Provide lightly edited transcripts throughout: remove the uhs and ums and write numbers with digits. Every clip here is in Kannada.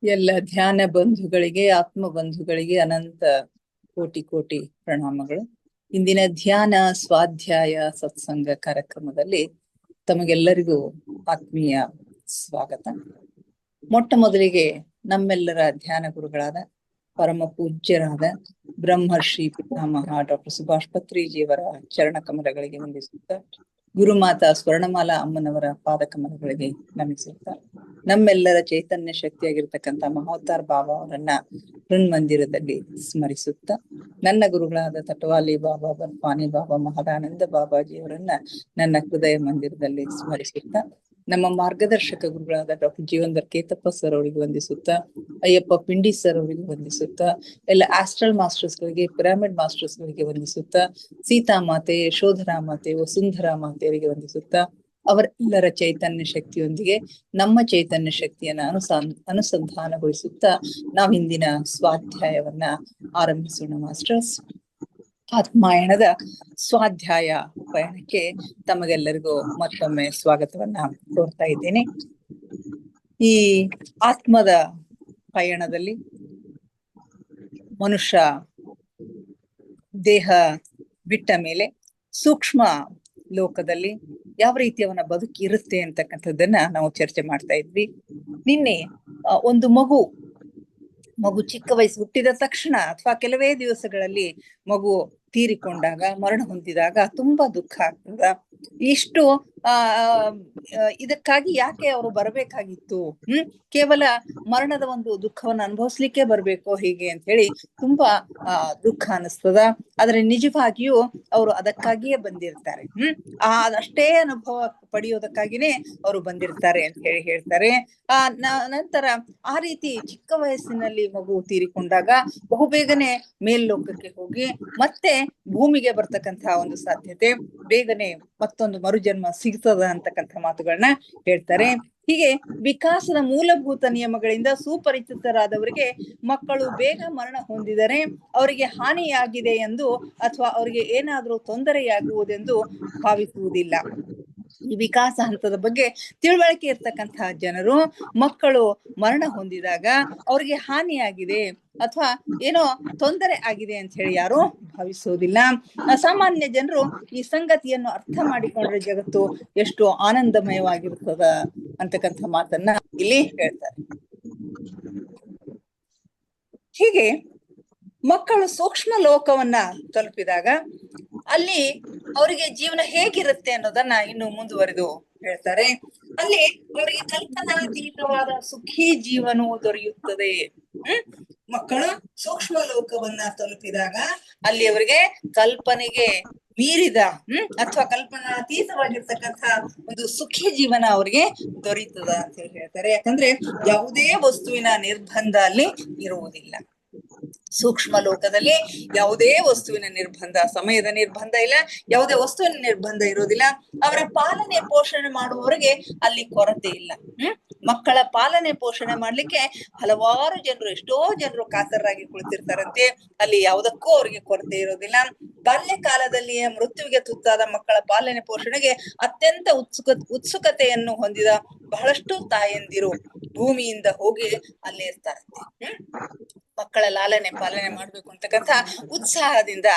ಎಲ್ಲ ಧ್ಯಾನ ಬಂಧುಗಳಿಗೆ, ಆತ್ಮ ಬಂಧುಗಳಿಗೆ ಅನಂತ ಕೋಟಿ ಕೋಟಿ ಪ್ರಣಾಮಗಳು. ಇಂದಿನ ಧ್ಯಾನ ಸ್ವಾಧ್ಯಾಯ ಸತ್ಸಂಗ ಕಾರ್ಯಕ್ರಮದಲ್ಲಿ ತಮಗೆಲ್ಲರಿಗೂ ಆತ್ಮೀಯ ಸ್ವಾಗತ. ಮೊಟ್ಟ ಮೊದಲಿಗೆ ನಮ್ಮೆಲ್ಲರ ಧ್ಯಾನ ಗುರುಗಳಾದ ಪರಮ ಪೂಜ್ಯರಾದ ಬ್ರಹ್ಮರ್ಷಿ ಪಿತಾಮಹ ಡಾಕ್ಟರ್ ಸುಭಾಷ್ ಪತ್ರಿಜಿಯವರ ಚರಣ ಕಮಲಗಳಿಗೆ ವಂದಿಸುತ್ತಾ, ಗುರುಮಾತಾ ಸ್ವರ್ಣಮಾಲಾ ಅಮ್ಮನವರ ಪಾದ ಕಮಲಗಳಿಗೆ ನಮಿಸುತ್ತಾ, ನಮ್ಮೆಲ್ಲರ ಚೈತನ್ಯ ಶಕ್ತಿಯಾಗಿರ್ತಕ್ಕಂಥ ಮಹೋತ್ತಾರ್ ಬಾಬಾ ಅವರನ್ನ ಮಂದಿರದಲ್ಲಿ ಸ್ಮರಿಸುತ್ತಾ, ನನ್ನ ಗುರುಗಳಾದ ತಟವಾಲಿ ಬಾಬಾ, ಬರ್ಫಾನಿ ಬಾಬಾ, ಮಹದಾನಂದ ಬಾಬಾಜಿಯವರನ್ನ ನನ್ನ ಹೃದಯ ಮಂದಿರದಲ್ಲಿ ಸ್ಮರಿಸುತ್ತಾ, ನಮ್ಮ ಮಾರ್ಗದರ್ಶಕ ಗುರುಗಳಾದ ಡಾಕ್ಟರ್ ಜೀವನ್ಧರ್ ಕೇತಪ್ಪ ಸರ್ ಅವರಿಗೆ ವಂದಿಸುತ್ತಾ, ಅಯ್ಯಪ್ಪ ಪಿಂಡಿ ಸರ್ ಅವರಿಗೆ ವಂದಿಸುತ್ತಾ, ಎಲ್ಲ ಆಸ್ಟ್ರಲ್ ಮಾಸ್ಟರ್ಸ್ ಗಳಿಗೆ, ಪಿರಾಮಿಡ್ ಮಾಸ್ಟರ್ಸ್ ಗಳಿಗೆ ವಂದಿಸುತ್ತಾ, ಸೀತಾ ಮಾತೆ, ಯಶೋಧರಾ ಮಾತೆ, ವಸುಂಧರಾ ಮಾತೆಯರಿಗೆ ವಂದಿಸುತ್ತಾ, ಅವರೆಲ್ಲರ ಚೈತನ್ಯ ಶಕ್ತಿಯೊಂದಿಗೆ ನಮ್ಮ ಚೈತನ್ಯ ಶಕ್ತಿಯನ್ನ ಅನುಸಂಧಾನಗೊಳಿಸುತ್ತಾ ನಾವು ಇಂದಿನ ಸ್ವಾಧ್ಯಾಯವನ್ನ ಆರಂಭಿಸೋಣ. ಮಾಸ್ಟರ್ಸ್, ಆತ್ಮಾಯಣದ ಸ್ವಾಧ್ಯಾಯ ಪಯಣಕ್ಕೆ ತಮಗೆಲ್ಲರಿಗೂ ಮತ್ತೊಮ್ಮೆ ಸ್ವಾಗತವನ್ನ ಕೋರ್ತಾ ಇದ್ದೇನೆ. ಈ ಆತ್ಮದ ಪಯಣದಲ್ಲಿ ಮನುಷ್ಯ ದೇಹ ಬಿಟ್ಟ ಮೇಲೆ ಸೂಕ್ಷ್ಮ ಲೋಕದಲ್ಲಿ ಯಾವ ರೀತಿ ಅವನ ಬದುಕಿ ಇರುತ್ತೆ ಅಂತಕ್ಕಂಥದ್ದನ್ನ ನಾವು ಚರ್ಚೆ ಮಾಡ್ತಾ ಇದ್ವಿ. ನಿನ್ನೆ ಒಂದು ಮಗು ಚಿಕ್ಕ ವಯಸ್ಸು ಹುಟ್ಟಿದ ತಕ್ಷಣ ಅಥವಾ ಕೆಲವೇ ದಿವಸಗಳಲ್ಲಿ ಮಗು ತೀರಿಕೊಂಡಾಗ, ಮರಣ ಹೊಂದಿದಾಗ ತುಂಬಾ ದುಃಖ ಆಗ್ತದ. ಇಷ್ಟು ಇದಕ್ಕಾಗಿ ಯಾಕೆ ಅವರು ಬರಬೇಕಾಗಿತ್ತು, ಕೇವಲ ಮರಣದ ಒಂದು ದುಃಖವನ್ನು ಅನುಭವಿಸ್ಲಿಕ್ಕೆ ಬರ್ಬೇಕು ಹೀಗೆ ಅಂತ ಹೇಳಿ ತುಂಬಾ ದುಃಖ ಅನಿಸ್ತದ. ಆದ್ರೆ ನಿಜವಾಗಿಯೂ ಅವರು ಅದಕ್ಕಾಗಿಯೇ ಬಂದಿರ್ತಾರೆ. ಅಷ್ಟೇ ಅನುಭವ ಪಡೆಯೋದಕ್ಕಾಗಿನೇ ಅವರು ಬಂದಿರ್ತಾರೆ ಅಂತ ಹೇಳಿ ಹೇಳ್ತಾರೆ. ನಂತರ ಆ ರೀತಿ ಚಿಕ್ಕ ವಯಸ್ಸಿನಲ್ಲಿ ಮಗು ತೀರಿಕೊಂಡಾಗ ಬಹುಬೇಗನೆ ಮೇಲ್ಲೋಕಕ್ಕೆ ಹೋಗಿ ಮತ್ತೆ ಭೂಮಿಗೆ ಬರ್ತಕ್ಕಂತಹ ಒಂದು ಸಾಧ್ಯತೆ, ಬೇಗನೆ ಮತ್ತೊಂದು ಮರುಜನ್ಮ ಸಿಗ್ತದ ಅಂತಕ್ಕಂಥ ಮಾತುಗಳನ್ನ ಹೇಳ್ತಾರೆ. ಹೀಗೆ ವಿಕಾಸದ ಮೂಲಭೂತ ನಿಯಮಗಳಿಂದ ಸುಪರಿಚಿತರಾದವರಿಗೆ ಮಕ್ಕಳು ಬೇಗ ಮರಣ ಹೊಂದಿದರೆ ಅವರಿಗೆ ಹಾನಿಯಾಗಿದೆ ಎಂದು ಅಥವಾ ಅವರಿಗೆ ಏನಾದರೂ ತೊಂದರೆಯಾಗುವುದೆಂದು ಭಾವಿಸುವುದಿಲ್ಲ. ಈ ವಿಕಾಸ ಹಂತದ ಬಗ್ಗೆ ತಿಳುವಳಿಕೆ ಇರ್ತಕ್ಕಂತಹ ಜನರು ಮಕ್ಕಳು ಮರಣ ಹೊಂದಿದಾಗ ಅವ್ರಿಗೆ ಹಾನಿಯಾಗಿದೆ ಅಥವಾ ಏನೋ ತೊಂದರೆ ಆಗಿದೆ ಅಂತ ಹೇಳಿ ಯಾರು ಭಾವಿಸೋದಿಲ್ಲ. ಸಾಮಾನ್ಯ ಜನರು ಈ ಸಂಗತಿಯನ್ನು ಅರ್ಥ ಮಾಡಿಕೊಂಡ್ರೆ ಜಗತ್ತು ಎಷ್ಟು ಆನಂದಮಯವಾಗಿರ್ತದ ಅಂತಕ್ಕಂಥ ಮಾತನ್ನ ಇಲ್ಲಿ ಹೇಳ್ತಾರೆ. ಹೀಗೆ ಮಕ್ಕಳು ಸೂಕ್ಷ್ಮ ಲೋಕವನ್ನ ತಲುಪಿದಾಗ ಅಲ್ಲಿ ಅವರಿಗೆ ಜೀವನ ಹೇಗಿರುತ್ತೆ ಅನ್ನೋದನ್ನ ಇನ್ನು ಮುಂದುವರೆದು ಹೇಳ್ತಾರೆ. ಅಲ್ಲಿ ಅವರಿಗೆ ಕಲ್ಪನಾತೀತವಾದ ಸುಖಿ ಜೀವನವು ದೊರೆಯುತ್ತದೆ. ಮಕ್ಕಳು ಸೂಕ್ಷ್ಮ ಲೋಕವನ್ನ ತಲುಪಿದಾಗ ಅಲ್ಲಿ ಅವರಿಗೆ ಕಲ್ಪನೆಗೆ ಮೀರಿದ ಅಥವಾ ಕಲ್ಪನಾತೀತವಾಗಿರ್ತಕ್ಕಂಥ ಒಂದು ಸುಖಿ ಜೀವನ ಅವ್ರಿಗೆ ದೊರೀತದ ಅಂತ ಹೇಳಿ ಹೇಳ್ತಾರೆ. ಯಾಕಂದ್ರೆ ಯಾವುದೇ ವಸ್ತುವಿನ ನಿರ್ಬಂಧ ಅಲ್ಲಿ ಇರುವುದಿಲ್ಲ. ಸೂಕ್ಷ್ಮ ಲೋಕದಲ್ಲಿ ಯಾವುದೇ ವಸ್ತುವಿನ ನಿರ್ಬಂಧ, ಸಮಯದ ನಿರ್ಬಂಧ ಇಲ್ಲ, ಯಾವುದೇ ವಸ್ತುವಿನ ನಿರ್ಬಂಧ ಇರೋದಿಲ್ಲ. ಅವರ ಪಾಲನೆ ಪೋಷಣೆ ಮಾಡುವವರಿಗೆ ಅಲ್ಲಿ ಕೊರತೆ ಇಲ್ಲ. ಮಕ್ಕಳ ಪಾಲನೆ ಪೋಷಣೆ ಮಾಡ್ಲಿಕ್ಕೆ ಹಲವಾರು ಜನರು, ಎಷ್ಟೋ ಜನರು ಕಾತರರಾಗಿ ಕುಳಿತಿರ್ತಾರಂತೆ. ಅಲ್ಲಿ ಯಾವುದಕ್ಕೂ ಅವರಿಗೆ ಕೊರತೆ ಇರೋದಿಲ್ಲ. ಬಾಲ್ಯ ಕಾಲದಲ್ಲಿಯೇ ಮೃತ್ಯುವಿಗೆ ತುತ್ತಾದ ಮಕ್ಕಳ ಪಾಲನೆ ಪೋಷಣೆಗೆ ಅತ್ಯಂತ ಉತ್ಸುಕತೆಯನ್ನು ಹೊಂದಿದ ಬಹಳಷ್ಟು ತಾಯಂದಿರು ಭೂಮಿಯಿಂದ ಹೋಗಿ ಅಲ್ಲೇ ಇರ್ತಾರಂತೆ. ಮಕ್ಕಳ ಲಾಲನೆ ಪಾಲನೆ ಮಾಡ್ಬೇಕು ಅಂತಕ್ಕಂಥ ಉತ್ಸಾಹದಿಂದ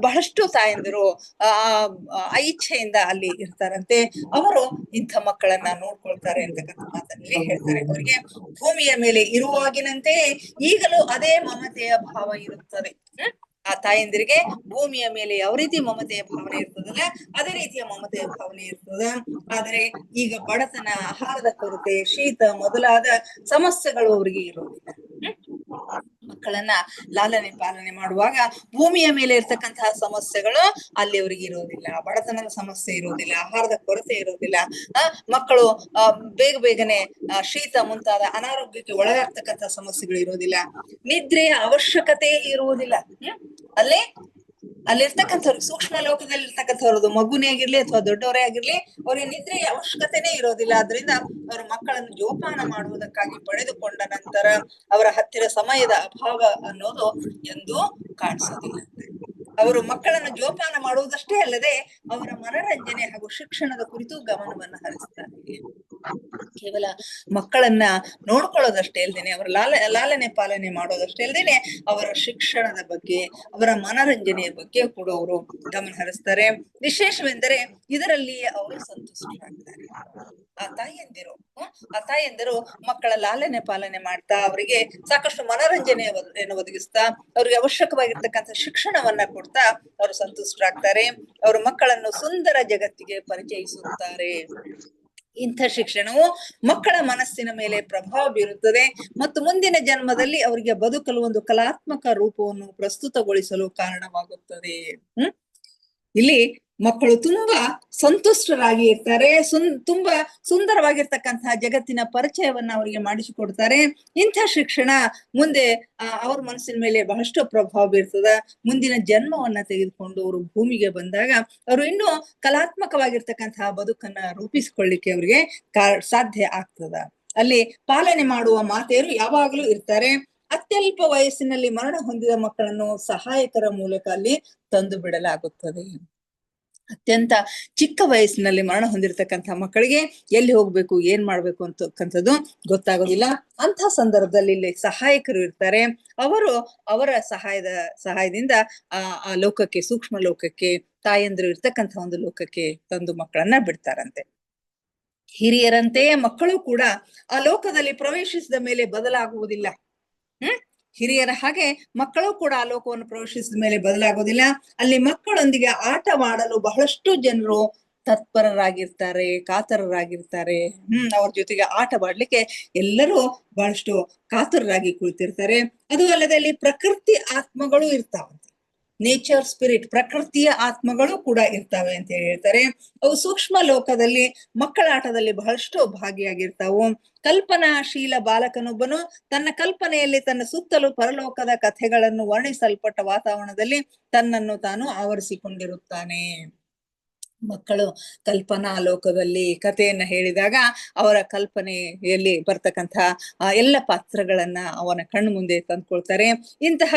ಬಹಳಷ್ಟು ತಾಯಂದಿರು ಇಚ್ಛೆಯಿಂದ ಅಲ್ಲಿ ಇರ್ತಾರಂತೆ. ಅವರು ಇಂಥ ಮಕ್ಕಳನ್ನ ನೋಡ್ಕೊಳ್ತಾರೆ ಅಂತಕ್ಕಂಥ ಮಾತಲ್ಲಿ ಹೇಳ್ತಾರೆ. ಅವರಿಗೆ ಭೂಮಿಯ ಮೇಲೆ ಇರುವಾಗಿನಂತೆಯೇ ಈಗಲೂ ಅದೇ ಮಮತೆಯ ಭಾವ ಇರುತ್ತದೆ. ಆ ತಾಯಂದಿರಿಗೆ ಭೂಮಿಯ ಮೇಲೆ ಯಾವ ರೀತಿ ಮಮತೆಯ ಭಾವನೆ ಇರ್ತದಲ್ಲ, ಅದೇ ರೀತಿಯ ಮಮತೆಯ ಭಾವನೆ ಇರ್ತದ. ಆದ್ರೆ ಈಗ ಬಡತನ, ಆಹಾರದ ಕೊರತೆ, ಶೀತ ಮೊದಲಾದ ಸಮಸ್ಯೆಗಳು ಅವರಿಗೆ ಇರೋದಿಲ್ಲ. ಮಕ್ಕಳನ್ನ ಲಾಲನೆ ಪಾಲನೆ ಮಾಡುವಾಗ ಭೂಮಿಯ ಮೇಲೆ ಇರ್ತಕ್ಕಂತಹ ಸಮಸ್ಯೆಗಳು ಅಲ್ಲಿ ಅವರಿಗೆ ಇರೋದಿಲ್ಲ. ಬಡತನದ ಸಮಸ್ಯೆ ಇರೋದಿಲ್ಲ, ಆಹಾರದ ಕೊರತೆ ಇರೋದಿಲ್ಲ. ಮಕ್ಕಳು ಬೇಗನೆ ಶೀತ ಮುಂತಾದ ಅನಾರೋಗ್ಯಕ್ಕೆ ಒಳಗಾಗ್ತಕ್ಕಂಥ ಸಮಸ್ಯೆಗಳು ಇರೋದಿಲ್ಲ. ನಿದ್ರೆಯ ಅವಶ್ಯಕತೆ ಇರುವುದಿಲ್ಲ. ಅಲ್ಲಿರ್ತಕ್ಕಂಥವ್ರಿಗೆ, ಸೂಕ್ಷ್ಮ ಲೋಕದಲ್ಲಿ ಇರ್ತಕ್ಕಂಥವ್ರದ್ದು ಮಗುನೇ ಆಗಿರ್ಲಿ ಅಥವಾ ದೊಡ್ಡವರೇ ಆಗಿರ್ಲಿ, ಅವ್ರಿಗೆ ನಿದ್ರೆಯ ಅವಶ್ಯಕತೆನೇ ಇರೋದಿಲ್ಲ. ಆದ್ರಿಂದ ಅವರು ಮಕ್ಕಳನ್ನು ಜೋಪಾನ ಮಾಡುವುದಕ್ಕಾಗಿ ಪಡೆದುಕೊಂಡ ನಂತರ ಅವರ ಹತ್ತಿರ ಸಮಯದ ಅಭಾವ ಅನ್ನೋದು ಎಂದೂ ಕಾಣಿಸೋದಿಲ್ಲ. ಅವರು ಮಕ್ಕಳನ್ನು ಜೋಪಾನ ಮಾಡುವುದಷ್ಟೇ ಅಲ್ಲದೆ ಅವರ ಮನರಂಜನೆ ಹಾಗೂ ಶಿಕ್ಷಣದ ಕುರಿತು ಗಮನವನ್ನು ಹರಿಸ್ತಾರೆ. ಕೇವಲ ಮಕ್ಕಳನ್ನ ನೋಡ್ಕೊಳ್ಳೋದಷ್ಟೇ ಅಲ್ದೇನೆ, ಅವರ ಲಾಲನೆ ಪಾಲನೆ ಮಾಡೋದಷ್ಟೇ ಅಲ್ದೇನೆ, ಅವರ ಶಿಕ್ಷಣದ ಬಗ್ಗೆ, ಅವರ ಮನರಂಜನೆಯ ಬಗ್ಗೆ ಕೂಡ ಅವರು ಗಮನ ಹರಿಸ್ತಾರೆ. ವಿಶೇಷವೆಂದರೆ ಇದರಲ್ಲಿ ಅವರು ಸಂತುಷ್ಟರಾಗ್ತಾರೆ. ಆ ತಾಯಂದಿರು ಮಕ್ಕಳ ಲಾಲನೆ ಪಾಲನೆ ಮಾಡ್ತಾ, ಅವರಿಗೆ ಸಾಕಷ್ಟು ಮನರಂಜನೆಯನ್ನು ಒದಗಿಸ್ತಾ, ಅವ್ರಿಗೆ ಅವಶ್ಯಕವಾಗಿರ್ತಕ್ಕಂಥ ಶಿಕ್ಷಣವನ್ನ ಕೊಡ್ತಾ ಅವರು ಸಂತುಷ್ಟರಾಗ್ತಾರೆ. ಅವರು ಮಕ್ಕಳನ್ನು ಸುಂದರ ಜಗತ್ತಿಗೆ ಪರಿಚಯಿಸುತ್ತಾರೆ. ಇಂಥ ಶಿಕ್ಷಣವು ಮಕ್ಕಳ ಮನಸ್ಸಿನ ಮೇಲೆ ಪ್ರಭಾವ ಬೀರುತ್ತದೆ ಮತ್ತು ಮುಂದಿನ ಜನ್ಮದಲ್ಲಿ ಅವರಿಗೆ ಬದುಕಲು ಒಂದು ಕಲಾತ್ಮಕ ರೂಪವನ್ನು ಪ್ರಸ್ತುತಗೊಳಿಸಲು ಕಾರಣವಾಗುತ್ತದೆ. ಇಲ್ಲಿ ಮಕ್ಕಳು ತುಂಬಾ ಸಂತುಷ್ಟರಾಗಿ ಇರ್ತಾರೆ, ತುಂಬಾ ಸುಂದರವಾಗಿರ್ತಕ್ಕಂತಹ ಜಗತ್ತಿನ ಪರಿಚಯವನ್ನ ಅವರಿಗೆ ಮಾಡಿಸಿಕೊಡ್ತಾರೆ. ಇಂಥ ಶಿಕ್ಷಣ ಮುಂದೆ ಅವ್ರ ಮನಸ್ಸಿನ ಮೇಲೆ ಬಹಳಷ್ಟು ಪ್ರಭಾವ ಬೀರ್ತದ. ಮುಂದಿನ ಜನ್ಮವನ್ನ ತೆಗೆದುಕೊಂಡು ಅವರು ಭೂಮಿಗೆ ಬಂದಾಗ ಅವರು ಇನ್ನೂ ಕಲಾತ್ಮಕವಾಗಿರ್ತಕ್ಕಂತಹ ಬದುಕನ್ನ ರೂಪಿಸಿಕೊಳ್ಳಿಕ್ಕೆ ಅವರಿಗೆ ಸಾಧ್ಯ ಆಗ್ತದ. ಅಲ್ಲಿ ಪಾಲನೆ ಮಾಡುವ ಮಾತೆಯರು ಯಾವಾಗಲೂ ಇರ್ತಾರೆ. ಅತ್ಯಲ್ಪ ವಯಸ್ಸಿನಲ್ಲಿ ಮರಣ ಹೊಂದಿದ ಮಕ್ಕಳನ್ನು ಸಹಾಯಕರ ಮೂಲಕ ಅಲ್ಲಿ ತಂದು ಬಿಡಲಾಗುತ್ತದೆ. ಅತ್ಯಂತ ಚಿಕ್ಕ ವಯಸ್ಸಿನಲ್ಲಿ ಮರಣ ಹೊಂದಿರತಕ್ಕಂತಹ ಮಕ್ಕಳಿಗೆ ಎಲ್ಲಿ ಹೋಗ್ಬೇಕು, ಏನ್ ಮಾಡ್ಬೇಕು ಅಂತಕ್ಕಂಥದ್ದು ಗೊತ್ತಾಗೋದಿಲ್ಲ. ಅಂತ ಸಂದರ್ಭದಲ್ಲಿ ಇಲ್ಲಿ ಸಹಾಯಕರು ಇರ್ತಾರೆ. ಅವರು ಅವರ ಸಹಾಯದಿಂದ ಆ ಲೋಕಕ್ಕೆ, ಸೂಕ್ಷ್ಮ ಲೋಕಕ್ಕೆ, ತಾಯಂದ್ರು ಇರ್ತಕ್ಕಂಥ ಒಂದು ಲೋಕಕ್ಕೆ ತಂದು ಮಕ್ಕಳನ್ನ ಬಿಡ್ತಾರಂತೆ. ಹಿರಿಯರಂತೆಯೇ ಮಕ್ಕಳು ಕೂಡ ಆ ಲೋಕದಲ್ಲಿ ಪ್ರವೇಶಿಸಿದ ಮೇಲೆ ಬದಲಾಗುವುದಿಲ್ಲ. ಹಿರಿಯರ ಹಾಗೆ ಮಕ್ಕಳು ಕೂಡ ಆ ಲೋಕವನ್ನು ಪ್ರವೇಶಿಸಿದ ಮೇಲೆ ಬದಲಾಗೋದಿಲ್ಲ. ಅಲ್ಲಿ ಮಕ್ಕಳೊಂದಿಗೆ ಆಟವಾಡಲು ಬಹಳಷ್ಟು ಜನರು ತತ್ಪರರಾಗಿರ್ತಾರೆ, ಕಾತರರಾಗಿರ್ತಾರೆ. ಅವ್ರ ಜೊತೆಗೆ ಆಟವಾಡ್ಲಿಕ್ಕೆ ಎಲ್ಲರೂ ಬಹಳಷ್ಟು ಕಾತರರಾಗಿ ಕುಳಿತಿರ್ತಾರೆ. ಅದು ಅಲ್ಲದೆ ಅಲ್ಲಿ ಪ್ರಕೃತಿ ಆತ್ಮಗಳು ಇರ್ತಾವಂತೆ. ನೇಚರ್ ಸ್ಪಿರಿಟ್, ಪ್ರಕೃತಿಯ ಆತ್ಮಗಳು ಕೂಡ ಇರ್ತಾವೆ ಅಂತ ಹೇಳ್ತಾರೆ. ಅವು ಸೂಕ್ಷ್ಮ ಲೋಕದಲ್ಲಿ ಮಕ್ಕಳ ಆಟದಲ್ಲಿ ಬಹಳಷ್ಟು ಭಾಗಿಯಾಗಿರ್ತಾವು. ಕಲ್ಪನಾಶೀಲ ಬಾಲಕನೊಬ್ಬನು ತನ್ನ ಕಲ್ಪನೆಯಲ್ಲಿ ತನ್ನ ಸುತ್ತಲೂ ಪರಲೋಕದ ಕಥೆಗಳನ್ನು ವರ್ಣಿಸಲ್ಪಟ್ಟ ವಾತಾವರಣದಲ್ಲಿ ತನ್ನನ್ನು ತಾನು ಆವರಿಸಿಕೊಂಡಿರುತ್ತಾನೆ. ಮಕ್ಕಳು ಕಲ್ಪನಾ ಲೋಕದಲ್ಲಿ ಕಥೆಯನ್ನ ಹೇಳಿದಾಗ ಅವರ ಕಲ್ಪನೆಯಲ್ಲಿ ಬರ್ತಕ್ಕಂಥ ಎಲ್ಲ ಪಾತ್ರಗಳನ್ನ ಅವನ ಕಣ್ಣು ಮುಂದೆ ತಂದ್ಕೊಳ್ತಾರೆ. ಇಂತಹ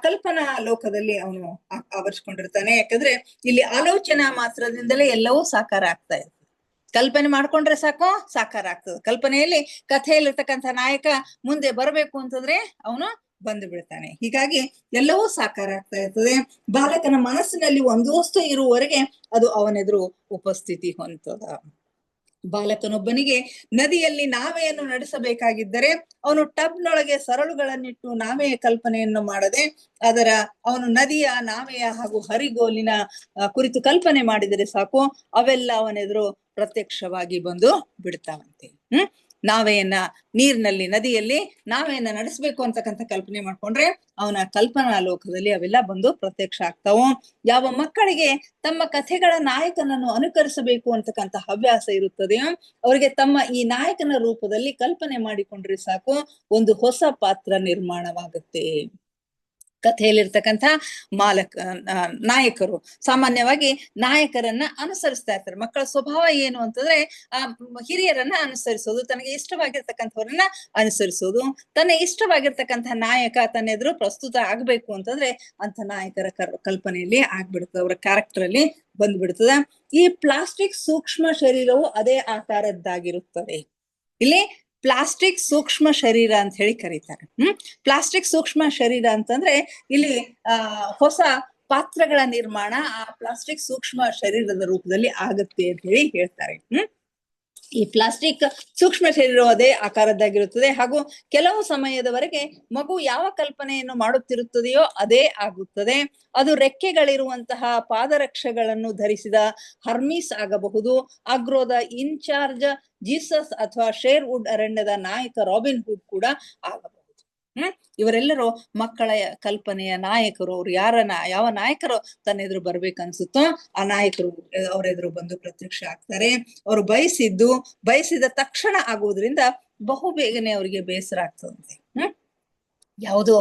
ಕಲ್ಪನಾ ಲೋಕದಲ್ಲಿ ಅವನು ಆವರಿಸ್ಕೊಂಡಿರ್ತಾನೆ. ಯಾಕಂದ್ರೆ ಇಲ್ಲಿ ಆಲೋಚನಾ ಮಾತ್ರದಿಂದಲೇ ಎಲ್ಲವೂ ಸಾಕಾರ ಆಗ್ತಾ ಇದೆ. ಕಲ್ಪನೆ ಮಾಡ್ಕೊಂಡ್ರೆ ಸಾಕು, ಸಾಕಾರ ಆಗ್ತದೆ. ಕಲ್ಪನೆಯಲ್ಲಿ ಕಥೆಯಲ್ಲಿರ್ತಕ್ಕಂಥ ನಾಯಕ ಮುಂದೆ ಬರಬೇಕು ಅಂತಂದ್ರೆ ಅವನು ಬಂದು ಬಿಡ್ತಾನೆ. ಹೀಗಾಗಿ ಎಲ್ಲವೂ ಸಾಕಾರ ಆಗ್ತಾ ಇರ್ತದೆ. ಬಾಲಕನ ಮನಸ್ಸಿನಲ್ಲಿ ಒಂದು ವಸ್ತು ಇರುವವರೆಗೆ ಅದು ಅವನೆದುರು ಉಪಸ್ಥಿತಿ ಹೊಂದದ. ಬಾಲಕನೊಬ್ಬನಿಗೆ ನದಿಯಲ್ಲಿ ನಾವೆಯನ್ನು ನಡೆಸಬೇಕಾಗಿದ್ದರೆ ಅವನು ಟಬ್ನೊಳಗೆ ಸರಳುಗಳನ್ನಿಟ್ಟು ನಾವೆಯ ಕಲ್ಪನೆಯನ್ನು ಮಾಡದೆ ಅವನು ನದಿಯ, ನಾವೆಯ ಹಾಗೂ ಹರಿಗೋಲಿನ ಕುರಿತು ಕಲ್ಪನೆ ಮಾಡಿದರೆ ಸಾಕು, ಅವೆಲ್ಲ ಅವನೆದುರು ಪ್ರತ್ಯಕ್ಷವಾಗಿ ಬಂದು ಬಿಡ್ತಾವಂತೆ. ನಾವೆಯನ್ನ ನೀರಿನಲ್ಲಿ, ನದಿಯಲ್ಲಿ ನಾವೆಯನ್ನ ನಡೆಸ್ಬೇಕು ಅಂತಕ್ಕಂಥ ಕಲ್ಪನೆ ಮಾಡ್ಕೊಂಡ್ರೆ ಅವನ ಕಲ್ಪನಾ ಲೋಕದಲ್ಲಿ ಅವೆಲ್ಲ ಬಂದು ಪ್ರತ್ಯಕ್ಷ ಆಗ್ತಾವು. ಯಾವ ಮಕ್ಕಳಿಗೆ ತಮ್ಮ ಕಥೆಗಳ ನಾಯಕನನ್ನು ಅನುಕರಿಸಬೇಕು ಅಂತಕ್ಕಂಥ ಹವ್ಯಾಸ ಇರುತ್ತದೆಯೋ ಅವರಿಗೆ ತಮ್ಮ ಈ ನಾಯಕನ ರೂಪದಲ್ಲಿ ಕಲ್ಪನೆ ಮಾಡಿಕೊಂಡ್ರೆ ಸಾಕು, ಒಂದು ಹೊಸ ಪಾತ್ರ ನಿರ್ಮಾಣವಾಗುತ್ತೆ. ಕಥೆಯಲ್ಲಿರ್ತಕ್ಕಂಥ ನಾಯಕರು ಸಾಮಾನ್ಯವಾಗಿ ನಾಯಕರನ್ನ ಅನುಸರಿಸ್ತಾ ಇರ್ತಾರೆ. ಮಕ್ಕಳ ಸ್ವಭಾವ ಏನು ಅಂತಂದ್ರೆ ಹಿರಿಯರನ್ನ ಅನುಸರಿಸೋದು, ತನಗೆ ಇಷ್ಟವಾಗಿರ್ತಕ್ಕಂಥವ್ರನ್ನ ಅನುಸರಿಸೋದು. ತನ್ನ ಇಷ್ಟವಾಗಿರ್ತಕ್ಕಂಥ ನಾಯಕ ತನ್ನ ಎದುರು ಪ್ರಸ್ತುತ ಆಗ್ಬೇಕು ಅಂತಂದ್ರೆ ಅಂತ ನಾಯಕರ ಕಲ್ಪನೆಯಲ್ಲಿ ಆಗ್ಬಿಡ್ತದೆ, ಅವರ ಕ್ಯಾರೆಕ್ಟರ್ ಅಲ್ಲಿ ಬಂದ್ಬಿಡ್ತದ. ಈ ಪ್ಲಾಸ್ಟಿಕ್ ಸೂಕ್ಷ್ಮ ಶರೀರವು ಅದೇ ಆಕಾರದ್ದಾಗಿರುತ್ತದೆ. ಇಲ್ಲಿ ಪ್ಲಾಸ್ಟಿಕ್ ಸೂಕ್ಷ್ಮ ಶರೀರ ಅಂತ ಹೇಳಿ ಕರೀತಾರೆ. ಪ್ಲಾಸ್ಟಿಕ್ ಸೂಕ್ಷ್ಮ ಶರೀರ ಅಂತಂದ್ರೆ ಇಲ್ಲಿ ಹೊಸ ಪಾತ್ರಗಳ ನಿರ್ಮಾಣ ಆ ಪ್ಲಾಸ್ಟಿಕ್ ಸೂಕ್ಷ್ಮ ಶರೀರದ ರೂಪದಲ್ಲಿ ಆಗುತ್ತೆ ಅಂತ ಹೇಳಿ ಹೇಳ್ತಾರೆ. ಈ ಪ್ಲಾಸ್ಟಿಕ್ ಸೂಕ್ಷ್ಮ ಶರೀರವು ಅದೇ ಆಕಾರದ್ದಾಗಿರುತ್ತದೆ ಹಾಗೂ ಕೆಲವು ಸಮಯದವರೆಗೆ ಮಗು ಯಾವ ಕಲ್ಪನೆಯನ್ನು ಮಾಡುತ್ತಿರುತ್ತದೆಯೋ ಅದೇ ಆಗುತ್ತದೆ. ಅದು ರೆಕ್ಕೆಗಳಿರುವಂತಹ ಪಾದರಕ್ಷೆಗಳನ್ನು ಧರಿಸಿದ ಹರ್ಮೀಸ್ ಆಗಬಹುದು, ಆಗ್ರೋದ ಇನ್ಚಾರ್ಜ್ ಜೀಸಸ್ ಅಥವಾ ಶೇರ್ವುಡ್ ಅರಣ್ಯದ ನಾಯಕ ರಾಬಿನ್ ಹುಡ್ ಕೂಡ ಆಗಬಹುದು. ಇವರೆಲ್ಲರೂ ಮಕ್ಕಳ ಕಲ್ಪನೆಯ ನಾಯಕರು. ಅವ್ರು ಯಾವ ನಾಯಕರು ತನ್ನ ಎದುರು ಬರ್ಬೇಕನ್ಸುತ್ತೋ ಆ ನಾಯಕರು ಅವ್ರ ಎದುರು ಬಂದು ಪ್ರತ್ಯಕ್ಷ ಆಗ್ತಾರೆ. ಅವರು ಬಯಸಿದ ತಕ್ಷಣ ಆಗುವುದರಿಂದ ಬಹು ಬೇಗನೆ ಅವರಿಗೆ ಬೇಸರ ಆಗ್ತದಂತೆ. ಯಾವುದು